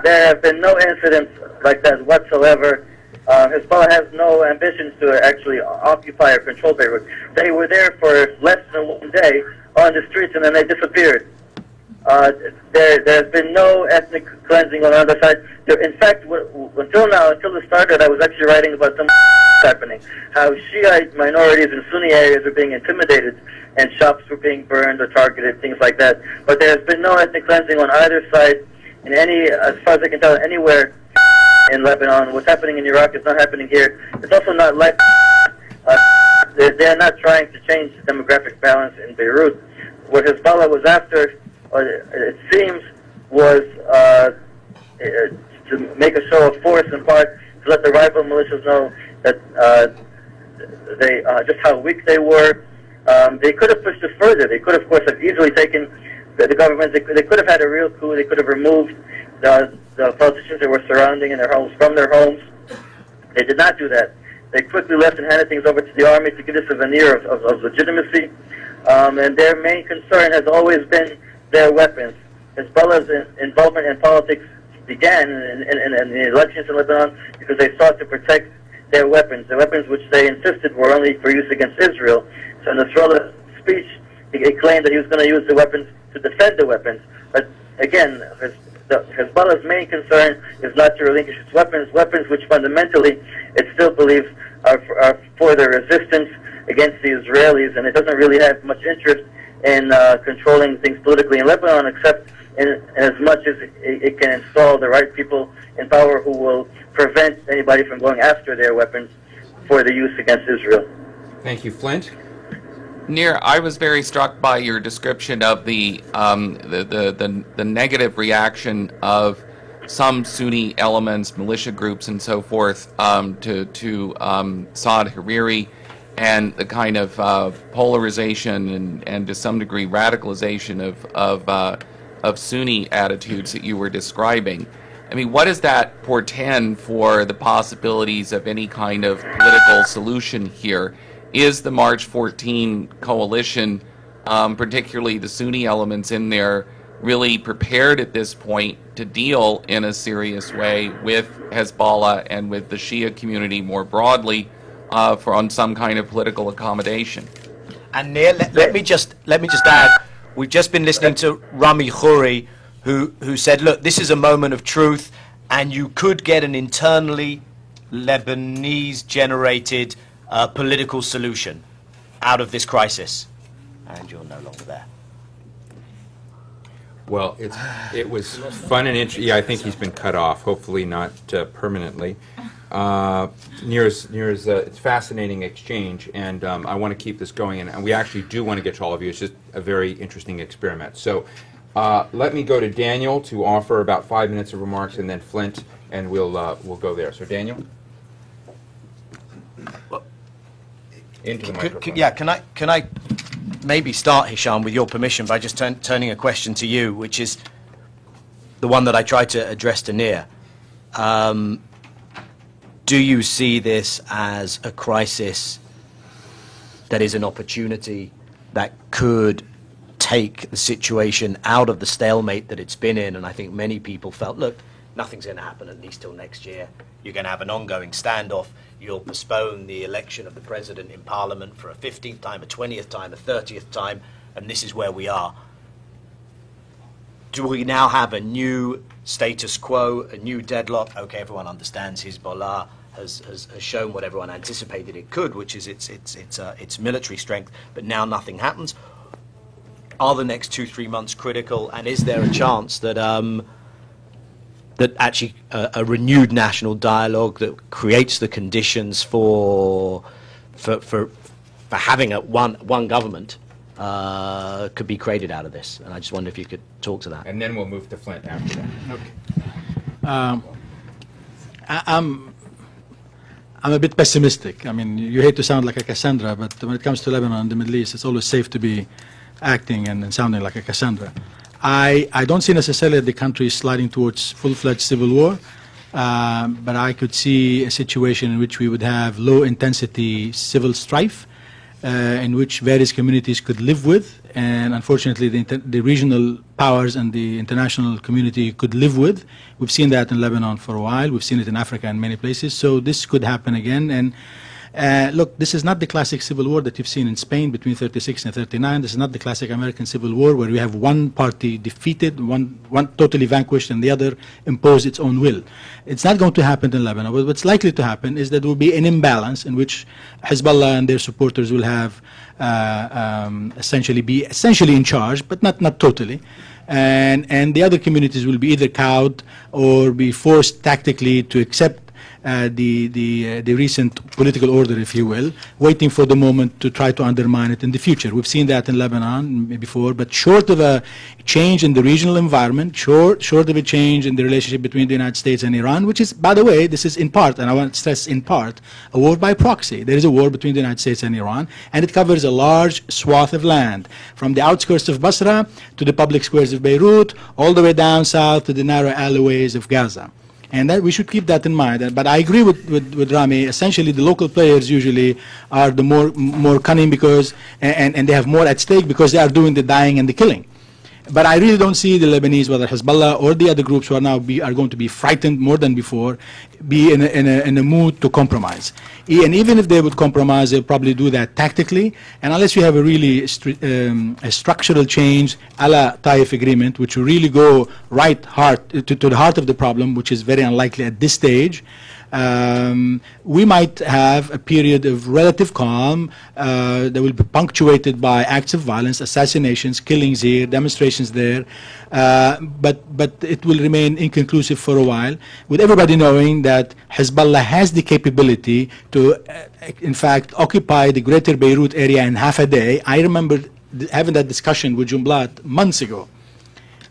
there have been no incidents like that whatsoever. Hezbollah has no ambitions to actually occupy or control Beirut. They were there for less than one day on the streets, and then they disappeared. There's been no ethnic cleansing on the other side. In fact, until this started, I was actually writing about some happening, how Shiite minorities in Sunni areas are being intimidated, and shops were being burned or targeted, things like that. But there has been no ethnic cleansing on either side, in as far as I can tell, anywhere in Lebanon. What's happening in Iraq is not happening here. It's also not like they're not trying to change the demographic balance in Beirut. What Hezbollah was after, it seems, was to make a show of force, in part to let the rival militias know that they just how weak they were. They could have pushed it further. They could, of course, have easily taken the government. They could have had a real coup. They could have removed the politicians that were surrounding in their homes from their homes. They did not do that. They quickly left and handed things over to the army to give this a veneer of legitimacy. And their main concern has always been their weapons. Hezbollah's involvement in politics began in the elections in Lebanon because they sought to protect their weapons, the weapons which they insisted were only for use against Israel. So in Nasrallah's speech, he claimed that he was going to use the weapons to defend the weapons. But again, Hezbollah's main concern is not to relinquish its weapons which fundamentally it still believes are for the resistance against the Israelis, and it doesn't really have much interest in controlling things politically in Lebanon, except in as much as it can install the right people in power who will prevent anybody from going after their weapons for the use against Israel. Thank you. Flint? Nir, I was very struck by your description of the negative reaction of some Sunni elements, militia groups, and so forth to Saad Hariri, and the kind of polarization and to some degree radicalization of Sunni attitudes that you were describing. I mean, what does that portend for the possibilities of any kind of political solution here? Is the March 14 coalition, particularly the Sunni elements in there, really prepared at this point to deal in a serious way with Hezbollah and with the Shia community more broadly, on some kind of political accommodation. And Nir, let me just add, we've just been listening to Rami Khouri, who said, look, this is a moment of truth, and you could get an internally Lebanese-generated political solution out of this crisis. And you're no longer there. Well, it was fun and interesting. Yeah, I think he's been cut off, hopefully not permanently. It's fascinating exchange, and I want to keep this going, and we actually do want to get to all of you. It's just a very interesting experiment. So let me go to Daniel to offer about 5 minutes of remarks, and then Flint, and we'll go there. So Daniel? Into the microphone. Can I maybe start, Hisham, with your permission, by just turning a question to you, which is the one that I tried to address to Nir. Do you see this as a crisis that is an opportunity that could take the situation out of the stalemate that it's been in? And I think many people felt, look, nothing's going to happen at least till next year. You're going to have an ongoing standoff. You'll postpone the election of the president in parliament for a 15th time, a 20th time, a 30th time, and this is where we are. Do we now have a new status quo, a new deadlock? Okay, everyone understands Hezbollah has shown what everyone anticipated it could, which is its military strength, but now nothing happens. Are the next 2-3 months critical, and is there a chance that that actually a renewed national dialogue that creates the conditions for having one government could be created out of this? And I just wonder if you could talk to that. And then we'll move to Flint after that. Okay. I'm a bit pessimistic. I mean, you hate to sound like a Cassandra, but when it comes to Lebanon and the Middle East, it's always safe to be acting and sounding like a Cassandra. I don't see necessarily the country sliding towards full-fledged civil war, but I could see a situation in which we would have low-intensity civil strife, in which various communities could live with, and unfortunately the regional powers and the international community could live with. We've seen that in Lebanon for a while. We've seen it in Africa and many places. So this could happen again. And look, this is not the classic civil war that you've seen in Spain between 36 and 39. This is not the classic American civil war where you have one party defeated, one totally vanquished, and the other impose its own will. It's not going to happen in Lebanon. But what's likely to happen is that there will be an imbalance in which Hezbollah and their supporters will have essentially in charge, but not totally. And the other communities will be either cowed or be forced tactically to accept the recent political order, if you will, waiting for the moment to try to undermine it in the future. We've seen that in Lebanon before, but short of a change in the regional environment, short of a change in the relationship between the United States and Iran, which is, by the way, this is in part, and I want to stress in part, a war by proxy. There is a war between the United States and Iran, and it covers a large swath of land, from the outskirts of Basra to the public squares of Beirut, all the way down south to the narrow alleyways of Gaza. And that we should keep that in mind. But I agree with Rami. Essentially, the local players usually are the more cunning because, and they have more at stake because they are doing the dying and the killing. But I really don't see the Lebanese, whether Hezbollah or the other groups who are now are going to be frightened more than before, be in a mood to compromise. And even if they would compromise, they'll probably do that tactically. And unless you have a really a structural change, a la Taif agreement, which will really go to the heart of the problem, which is very unlikely at this stage, we might have a period of relative calm that will be punctuated by acts of violence, assassinations, killings here, demonstrations there, but it will remain inconclusive for a while, with everybody knowing that Hezbollah has the capability to, in fact, occupy the greater Beirut area in half a day. I remember having that discussion with Jumblat months ago.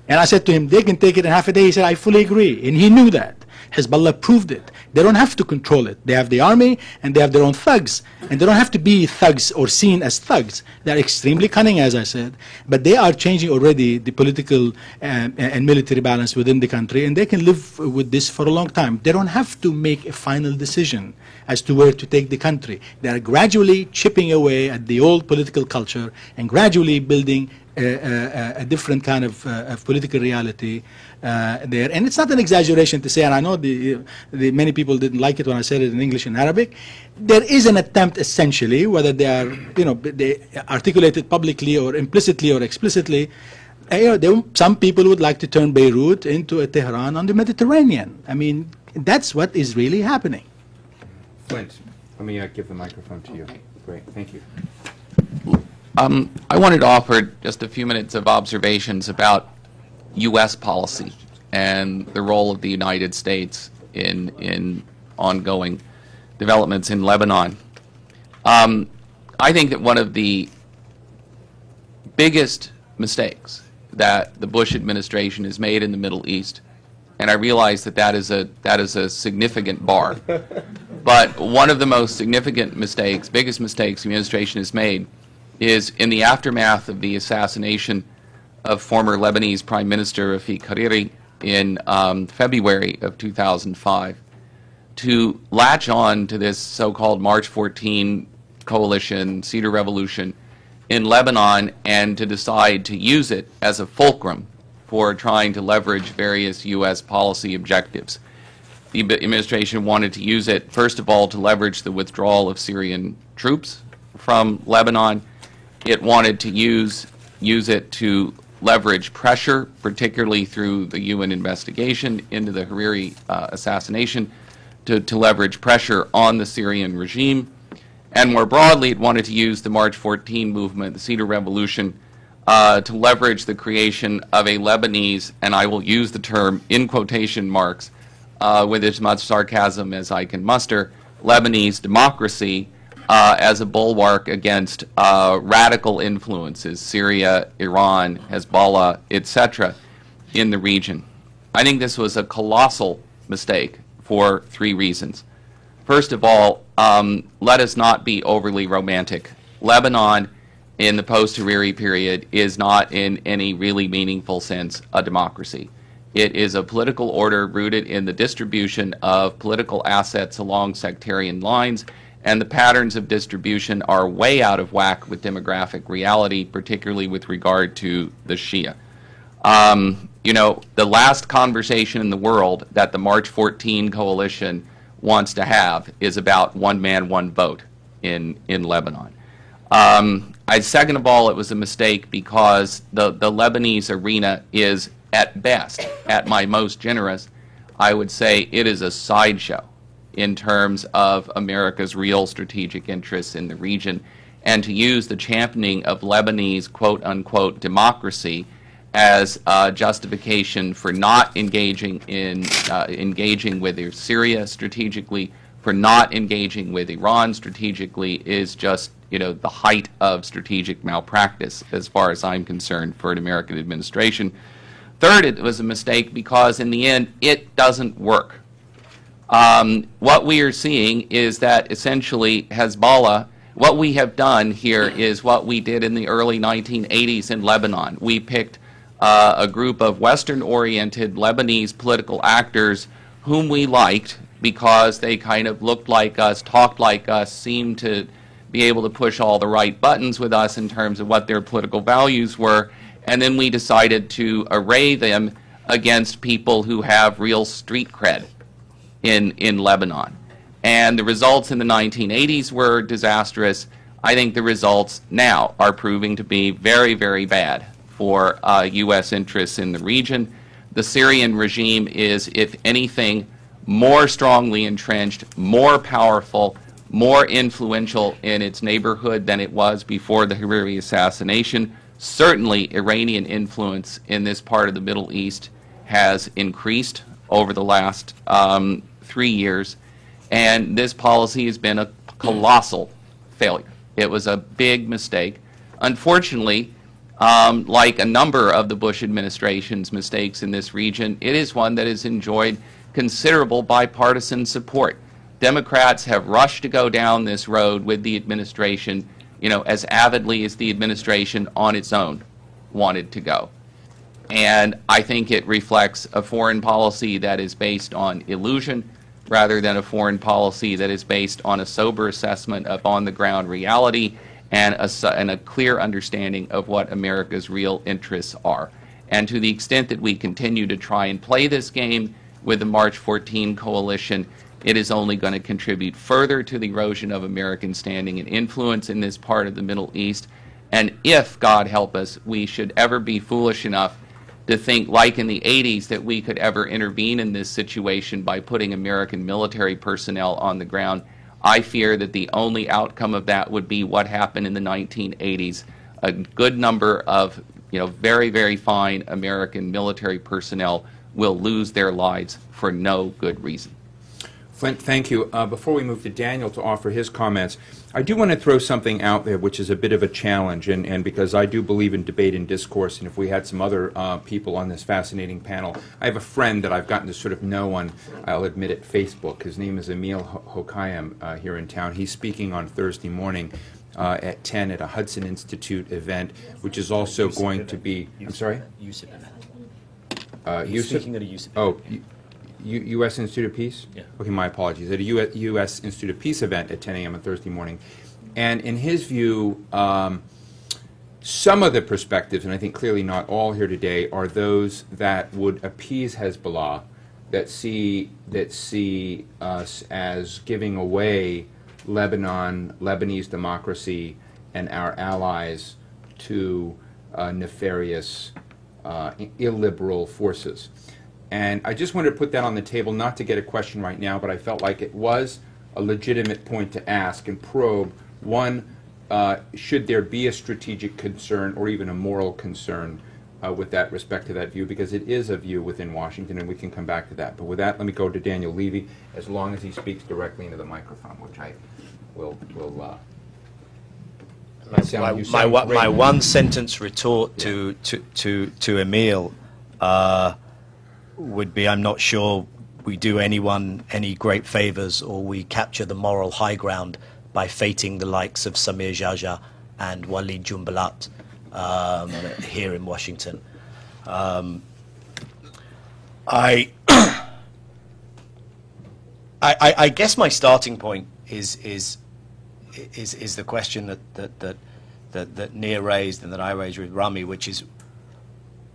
And I said to him, they can take it in half a day. He said, I fully agree. And he knew that. Hezbollah proved it. They don't have to control it. They have the army and they have their own thugs. And they don't have to be thugs or seen as thugs. They're extremely cunning, as I said. But they are changing already the political and military balance within the country. And they can live with this for a long time. They don't have to make a final decision as to where to take the country. They are gradually chipping away at the old political culture and gradually building a different kind of political reality there. And it's not an exaggeration to say, and I know the many people didn't like it when I said it in English and Arabic, there is an attempt essentially, whether they are, they articulate it publicly or implicitly or explicitly, some people would like to turn Beirut into a Tehran on the Mediterranean. I mean, that's what is really happening. Flint, let me give the microphone to you. Okay. Great, thank you. I wanted to offer just a few minutes of observations about U.S. policy and the role of the United States in ongoing developments in Lebanon. I think that one of the biggest mistakes that the Bush administration has made in the Middle East, and I realize that is a significant bar, but one of the most significant mistakes, biggest mistakes the administration has made is in the aftermath of the assassination of former Lebanese Prime Minister Rafik Hariri in February of 2005, to latch on to this so-called March 14 coalition, Cedar Revolution, in Lebanon, and to decide to use it as a fulcrum for trying to leverage various U.S. policy objectives. The administration wanted to use it, first of all, to leverage the withdrawal of Syrian troops from Lebanon. It wanted to use it to leverage pressure, particularly through the UN investigation into the Hariri assassination, to leverage pressure on the Syrian regime. And more broadly, it wanted to use the March 14 movement, the Cedar Revolution, to leverage the creation of a Lebanese, and I will use the term in quotation marks, with as much sarcasm as I can muster, Lebanese democracy as a bulwark against radical influences, Syria, Iran, Hezbollah, etc., in the region. I think this was a colossal mistake for three reasons. First of all, let us not be overly romantic. Lebanon in the post-Hariri period is not in any really meaningful sense a democracy. It is a political order rooted in the distribution of political assets along sectarian lines, and the patterns of distribution are way out of whack with demographic reality, particularly with regard to the Shia. The last conversation in the world that the March 14 coalition wants to have is about one man, one vote in Lebanon. Second of all, it was a mistake because the Lebanese arena is, at best, at my most generous, I would say it is a sideshow in terms of America's real strategic interests in the region, and to use the championing of Lebanese quote-unquote democracy as justification for not engaging with Syria strategically, for not engaging with Iran strategically, is just the height of strategic malpractice as far as I'm concerned for an American administration. Third, it was a mistake because in the end it doesn't work. What we are seeing is that essentially Hezbollah, what we have done here is what we did in the early 1980s in Lebanon. We picked a group of Western-oriented Lebanese political actors whom we liked because they kind of looked like us, talked like us, seemed to be able to push all the right buttons with us in terms of what their political values were, and then we decided to array them against people who have real street cred in Lebanon. And the results in the 1980s were disastrous. I think the results now are proving to be very, very bad for U.S. interests in the region. The Syrian regime is, if anything, more strongly entrenched, more powerful, more influential in its neighborhood than it was before the Hariri assassination. Certainly, Iranian influence in this part of the Middle East has increased over the last 3 years, and this policy has been a colossal failure. It was a big mistake. Unfortunately, like a number of the Bush administration's mistakes in this region, it is one that has enjoyed considerable bipartisan support. Democrats have rushed to go down this road with the administration, as avidly as the administration on its own wanted to go. And I think it reflects a foreign policy that is based on illusion rather than a foreign policy that is based on a sober assessment of on-the-ground reality and a clear understanding of what America's real interests are. And to the extent that we continue to try and play this game with the March 14 coalition, it is only going to contribute further to the erosion of American standing and influence in this part of the Middle East. And if, God help us, we should ever be foolish enough to think, like in the 80s, that we could ever intervene in this situation by putting American military personnel on the ground, I fear that the only outcome of that would be what happened in the 1980s. A good number of very, very fine American military personnel will lose their lives for no good reason. Flint, thank you. Before we move to Daniel to offer his comments, I do want to throw something out there which is a bit of a challenge, and because I do believe in debate and discourse, and if we had some other people on this fascinating panel, I have a friend that I've gotten to sort of know on, I'll admit it, Facebook. His name is Emil Hokayem here in town. He's speaking on Thursday morning at 10 at a Hudson Institute event, which is also going to be, I'm sorry? USIP. He's speaking at a USIP. Oh, U.S. Institute of Peace? Yeah. Okay, my apologies. At a U.S. Institute of Peace event at 10 a.m. on Thursday morning. And in his view, some of the perspectives, and I think clearly not all here today, are those that would appease Hezbollah, that see us as giving away Lebanese democracy, and our allies to nefarious, illiberal forces. And I just wanted to put that on the table, not to get a question right now, but I felt like it was a legitimate point to ask and probe. One, should there be a strategic concern or even a moral concern with that respect to that view? Because it is a view within Washington, and we can come back to that. But with that, let me go to Daniel Levy, as long as he speaks directly into the microphone, which I will my one sentence retort to Emil would be, I'm not sure we do anyone any great favors or we capture the moral high ground by fating the likes of Samir Jaja and Walid Jumblat here in Washington. I guess my starting point is the question that Nia raised and that I raised with Rami, which is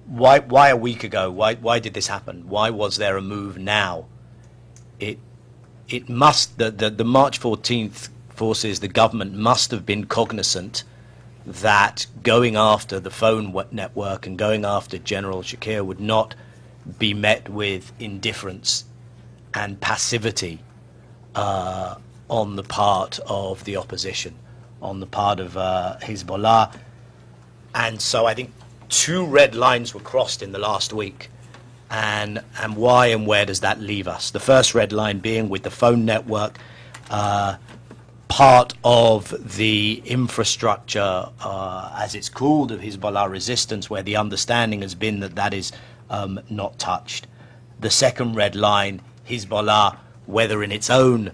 why a week ago? Why did this happen? Why was there a move now? It must the March 14th forces, the government must have been cognizant that going after the phone network and going after General Shakir would not be met with indifference and passivity on the part of the opposition, on the part of Hezbollah. And so I think two red lines were crossed in the last week. And why and where does that leave us? The first red line being with the phone network, part of the infrastructure, as it's called, of Hezbollah resistance, where the understanding has been that that is not touched. The second red line, Hezbollah, whether in its own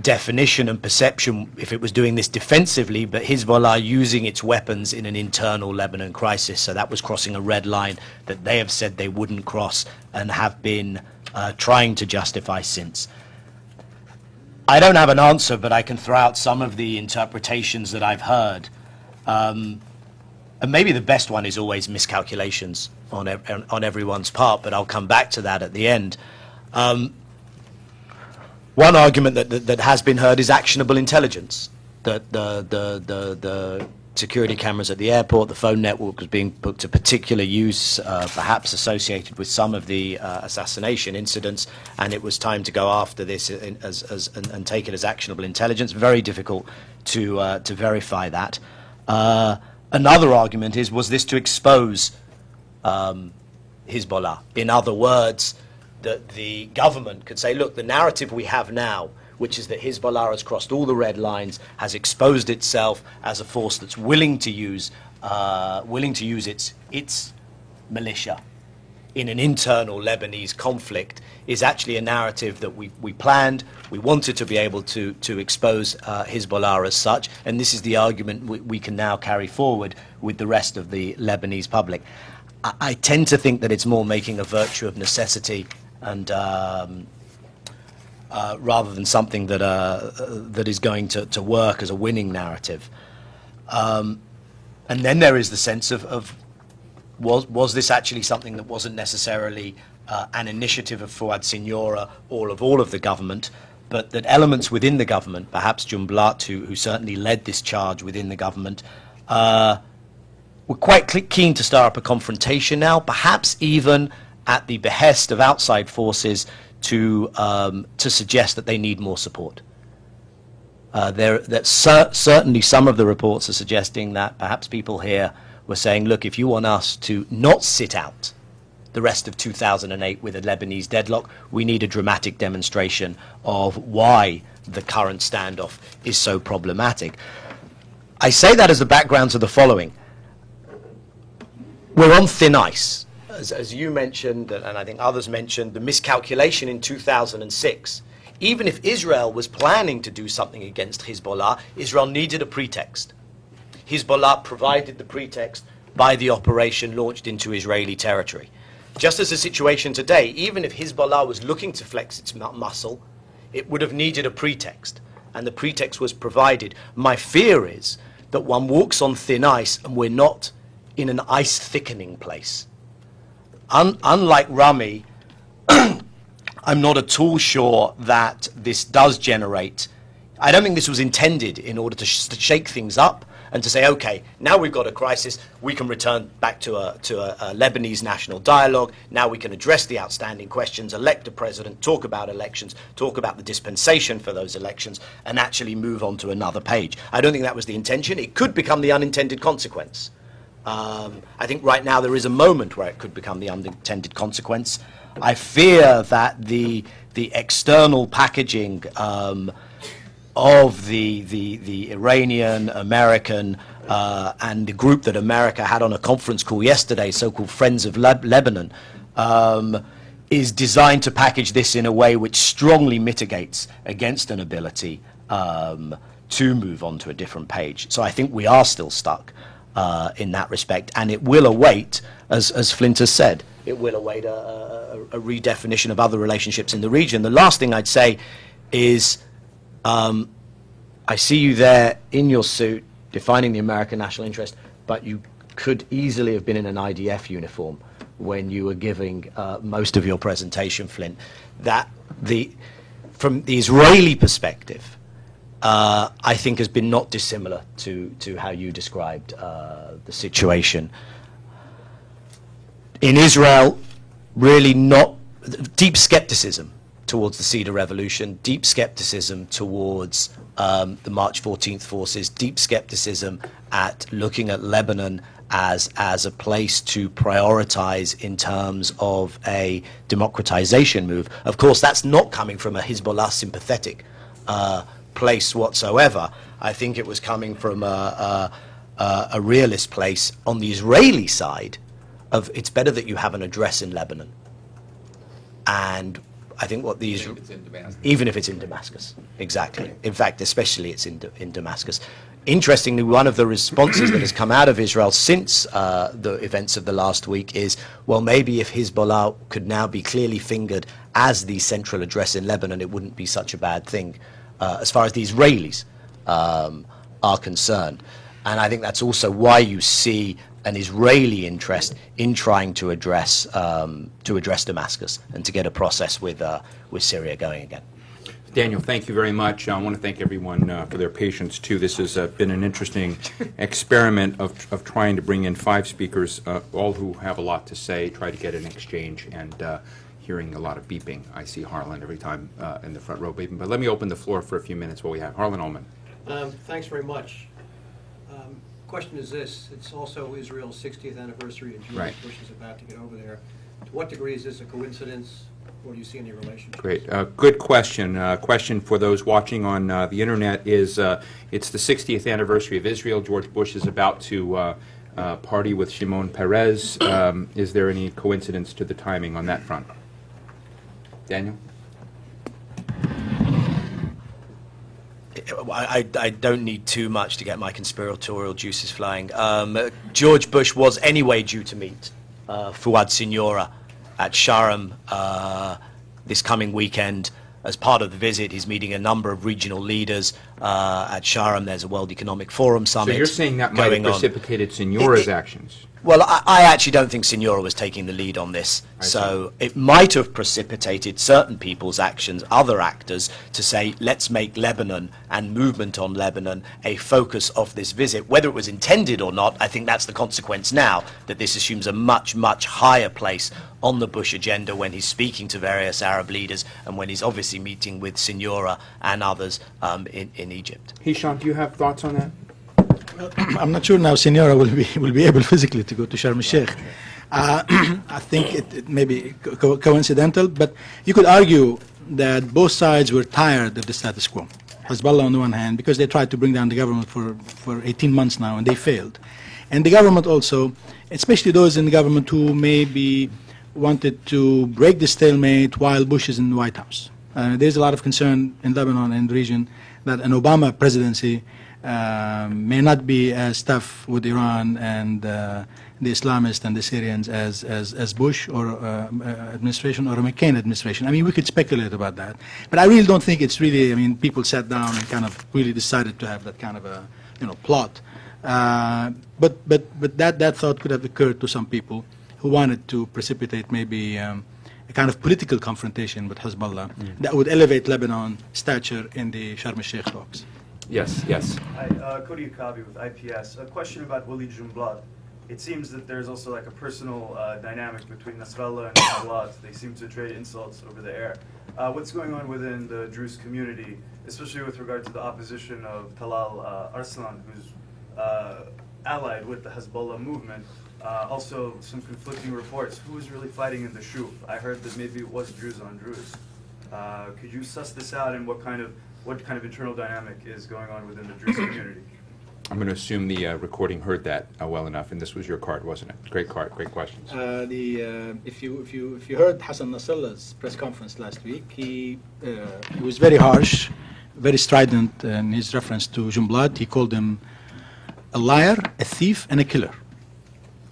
definition and perception, if it was doing this defensively, but Hezbollah using its weapons in an internal Lebanon crisis. So that was crossing a red line that they have said they wouldn't cross and have been trying to justify since. I don't have an answer, but I can throw out some of the interpretations that I've heard. And maybe the best one is always miscalculations on everyone's part, but I'll come back to that at the end. One argument that has been heard is actionable intelligence. That the security cameras at the airport, the phone network was being put to particular use, perhaps associated with some of the assassination incidents, and it was time to go after this and take it as actionable intelligence. Very difficult to verify that. Another argument is, was this to expose Hezbollah? In other words, that the government could say, look, the narrative we have now, which is that Hezbollah has crossed all the red lines, has exposed itself as a force that's willing to use its militia in an internal Lebanese conflict, is actually a narrative that we planned. We wanted to be able to expose Hezbollah as such, and this is the argument we can now carry forward with the rest of the Lebanese public. I tend to think that it's more making a virtue of necessity and rather than something that that is going to work as a winning narrative. And then there is the sense of was this actually something that wasn't necessarily an initiative of Fouad Signora or of all of the government, but that elements within the government, perhaps Jumblat, who certainly led this charge within the government, were quite keen to start up a confrontation now, perhaps even at the behest of outside forces to suggest that they need more support. Certainly some of the reports are suggesting that perhaps people here were saying, look, if you want us to not sit out the rest of 2008 with a Lebanese deadlock, we need a dramatic demonstration of why the current standoff is so problematic. I say that as the background to the following. We're on thin ice. As you mentioned, and I think others mentioned, the miscalculation in 2006. Even if Israel was planning to do something against Hezbollah, Israel needed a pretext. Hezbollah provided the pretext by the operation launched into Israeli territory. Just as the situation today, even if Hezbollah was looking to flex its muscle, it would have needed a pretext, and the pretext was provided. My fear is that one walks on thin ice and we're not in an ice-thickening place. Unlike Rami, I'm not at all sure that this does generate. I don't think this was intended in order to shake things up and to say, okay, now we've got a crisis, we can return back to a Lebanese national dialogue. Now we can address the outstanding questions, elect a president, talk about elections, talk about the dispensation for those elections, and actually move on to another page. I don't think that was the intention. It could become the unintended consequence. I think right now there is a moment where it could become the unintended consequence. I fear that the external packaging of the Iranian, American, and the group that America had on a conference call yesterday, so-called Friends of Lebanon, is designed to package this in a way which strongly mitigates against an ability to move on to a different page. So I think we are still stuck in that respect, and it will await, as Flint has said, it will await a redefinition of other relationships in the region. The last thing I'd say is, I see you there in your suit defining the American national interest, but you could easily have been in an IDF uniform when you were giving most of your presentation, Flint. That from the Israeli perspective, I think has been not dissimilar to how you described the situation. In Israel, really not deep skepticism towards the Cedar Revolution, deep skepticism towards the March 14th forces, deep skepticism at looking at Lebanon as a place to prioritize in terms of a democratization move. Of course, that's not coming from a Hezbollah sympathetic place whatsoever. I think it was coming from a realist place on the Israeli side of it's better that you have an address in Lebanon. And I think what these, even if it's in Damascus, exactly. In fact, especially it's in Damascus. Interestingly, one of the responses that has come out of Israel since the events of the last week is, well, maybe if Hezbollah could now be clearly fingered as the central address in Lebanon, it wouldn't be such a bad thing as far as the Israelis are concerned. And I think that's also why you see an Israeli interest in trying to address Damascus and to get a process with Syria going again. Daniel, thank you very much. I want to thank everyone for their patience, too. This has been an interesting experiment of trying to bring in 5 speakers, all who have a lot to say, try to get an exchange, and hearing a lot of beeping. I see Harlan every time in the front row beeping. But let me open the floor for a few minutes while we have Harlan Ullman. Thanks very much. Question is this: it's also Israel's 60th anniversary, and George Bush is about to get over there. To what degree is this a coincidence, or do you see any relationship? Great. Good question. Question for those watching on the internet is, it's the 60th anniversary of Israel. George Bush is about to party with Shimon Peres. Is there any coincidence to the timing on that front? Daniel? I don't need too much to get my conspiratorial juices flying. George Bush was anyway due to meet Fouad Signora at Sharm this coming weekend. as part of the visit, he's meeting a number of regional leaders at Sharm. There's a World Economic Forum So summit. you're saying that might have going on. precipitated Signora's actions? Well, I actually don't think Signora was taking the lead on this. So it might have precipitated certain people's actions, other actors, to say, let's make Lebanon and movement on Lebanon a focus of this visit. Whether it was intended or not, I think that's the consequence now, that this assumes a much, much higher place on the Bush agenda when he's speaking to various Arab leaders and when he's obviously meeting with Signora and others in Egypt. Hisham, do you have thoughts on that? I'm not sure now Senora will be able physically to go to Sharm el-Sheikh. I think it may be coincidental, but you could argue that both sides were tired of the status quo. Hezbollah on the one hand, because they tried to bring down the government for 18 months now, and they failed. And the government also, especially those in the government who maybe wanted to break the stalemate while Bush is in the White House. There's a lot of concern in Lebanon and the region that an Obama presidency may not be as tough with Iran and the Islamists and the Syrians as Bush or administration or a McCain administration. I mean, we could speculate about that, but I really don't think it's really. I mean, people sat down and kind of really decided to have that kind of a plot. But that thought could have occurred to some people who wanted to precipitate maybe a kind of political confrontation with Hezbollah that would elevate Lebanon's stature in the Sharm el-Sheikh talks. Yes, yes. Hi, Cody Akabi with IPS. A question about Walid Jumblat. It seems that there's also like a personal dynamic between Nasrallah and Jumblat. They seem to trade insults over the air. What's going on within the Druze community, especially with regard to the opposition of Talal Arslan, who's allied with the Hezbollah movement? Also, some conflicting reports. Who is really fighting in the Shuf? I heard that maybe it was Druze on Druze. Could you suss this out, and what kind of internal dynamic is going on within the Druze community? I'm going to assume the recording heard that well enough, and this was your card, wasn't it? Great card, great questions. If you heard Hassan Nasrallah's press conference last week, he was very harsh, very strident in his reference to Jumblat. He called him a liar, a thief, and a killer.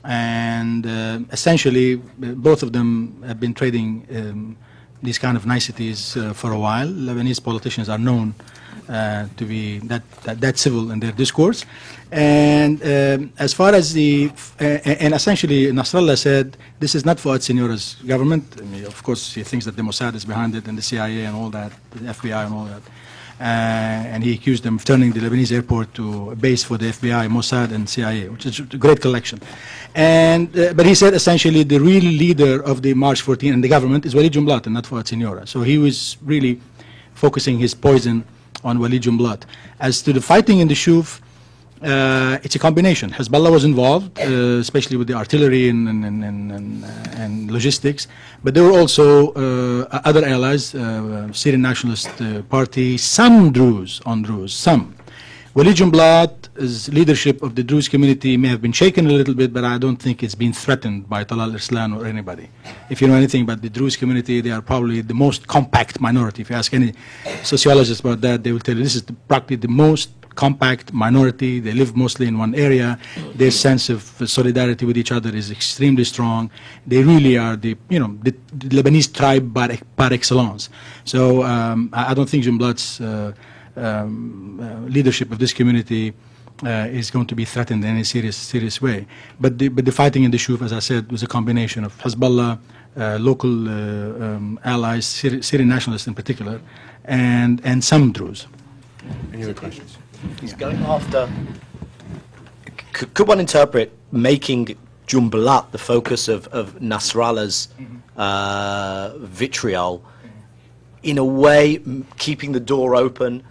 And essentially, both of them have been trading these kind of niceties for a while. Lebanese politicians are known to be that civil in their discourse. And as far as and essentially Nasrallah said, this is not Fuad Signora's government. I mean, of course, he thinks that the Mossad is behind it and the CIA and all that, the FBI and all that. And he accused them of turning the Lebanese airport to a base for the FBI, Mossad, and CIA, which is a great collection. And but he said essentially the real leader of the March 14 and the government is Walid Jumblat and not Fuad Signora. So he was really focusing his poison on Walid Jumblat. As to the fighting in the Shuf, it's a combination. Hezbollah was involved, especially with the artillery and logistics, but there were also other allies, Syrian Nationalist Party, some Druze on Druze, some. Walid Jumblat's leadership of the Druze community may have been shaken a little bit, but I don't think it's been threatened by Talal Arslan or anybody. If you know anything about the Druze community, they are probably the most compact minority. If you ask any sociologist about that, they will tell you this is practically the most compact minority. They live mostly in one area. Their sense of solidarity with each other is extremely strong. They really are the Lebanese tribe par excellence. So I don't think Jumblat's leadership of this community is going to be threatened in any serious way. But the fighting in the Shuf, as I said, was a combination of Hezbollah, local allies, Syrian nationalists in particular, and some Druze. Any other questions? He's going after. Could one interpret making Jumblat the focus of Nasrallah's vitriol, in a way, keeping the door open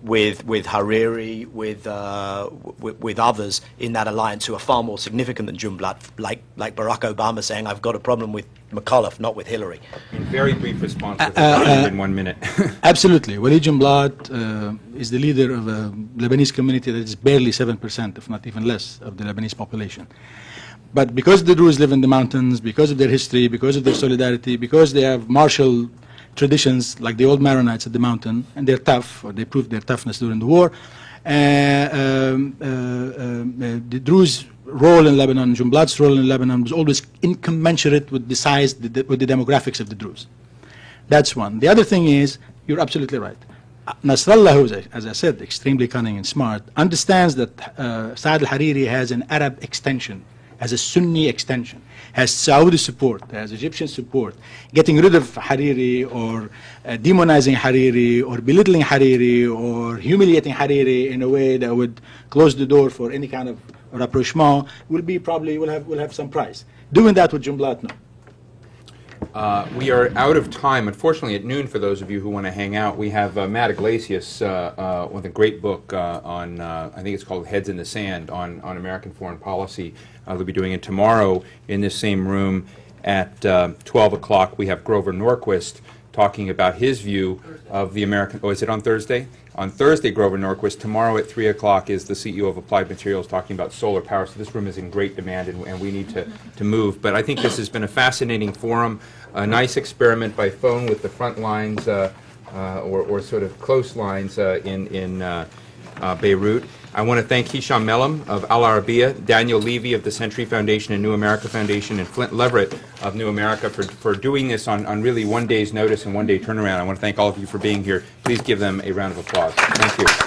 with Hariri, with others in that alliance who are far more significant than Jumblat, like Barack Obama saying, "I've got a problem with McAuliffe, not with Hillary." In very brief response, in 1 minute. Absolutely. Walid Jumblat is the leader of a Lebanese community that is barely 7%, if not even less, of the Lebanese population. But because the Druze live in the mountains, because of their history, because of their solidarity, because they have martial traditions like the old Maronites at the mountain, and they're tough, or they proved their toughness during the war. The Druze role in Lebanon, Jumblat's role in Lebanon was always incommensurate with the size, with the demographics of the Druze. That's one. The other thing is, you're absolutely right. Nasrallah, who is, as I said, extremely cunning and smart, understands that Saad al-Hariri has an Arab extension, has a Sunni extension, has Saudi support, has Egyptian support. Getting rid of Hariri or demonizing Hariri or belittling Hariri or humiliating Hariri in a way that would close the door for any kind of rapprochement will have some price. Doing that with Jumblat, no. We are out of time, unfortunately, at noon for those of you who want to hang out. We have Matt Iglesias with a great book on, I think it's called Heads in the Sand, on American foreign policy. They'll be doing it tomorrow in this same room at 12 o'clock. We have Grover Norquist talking about his view of the American, is it on Thursday? On Thursday, Grover Norquist. Tomorrow at 3 o'clock is the CEO of Applied Materials talking about solar power. So this room is in great demand, and we need to move. But I think this has been a fascinating forum, a nice experiment by phone with the front lines or sort of close lines in Beirut. I want to thank Hisham Melhem of Al Arabiya, Daniel Levy of the Century Foundation and New America Foundation, and Flint Leverett of New America for doing this on really one day's notice and one day turnaround. I want to thank all of you for being here. Please give them a round of applause. Thank you.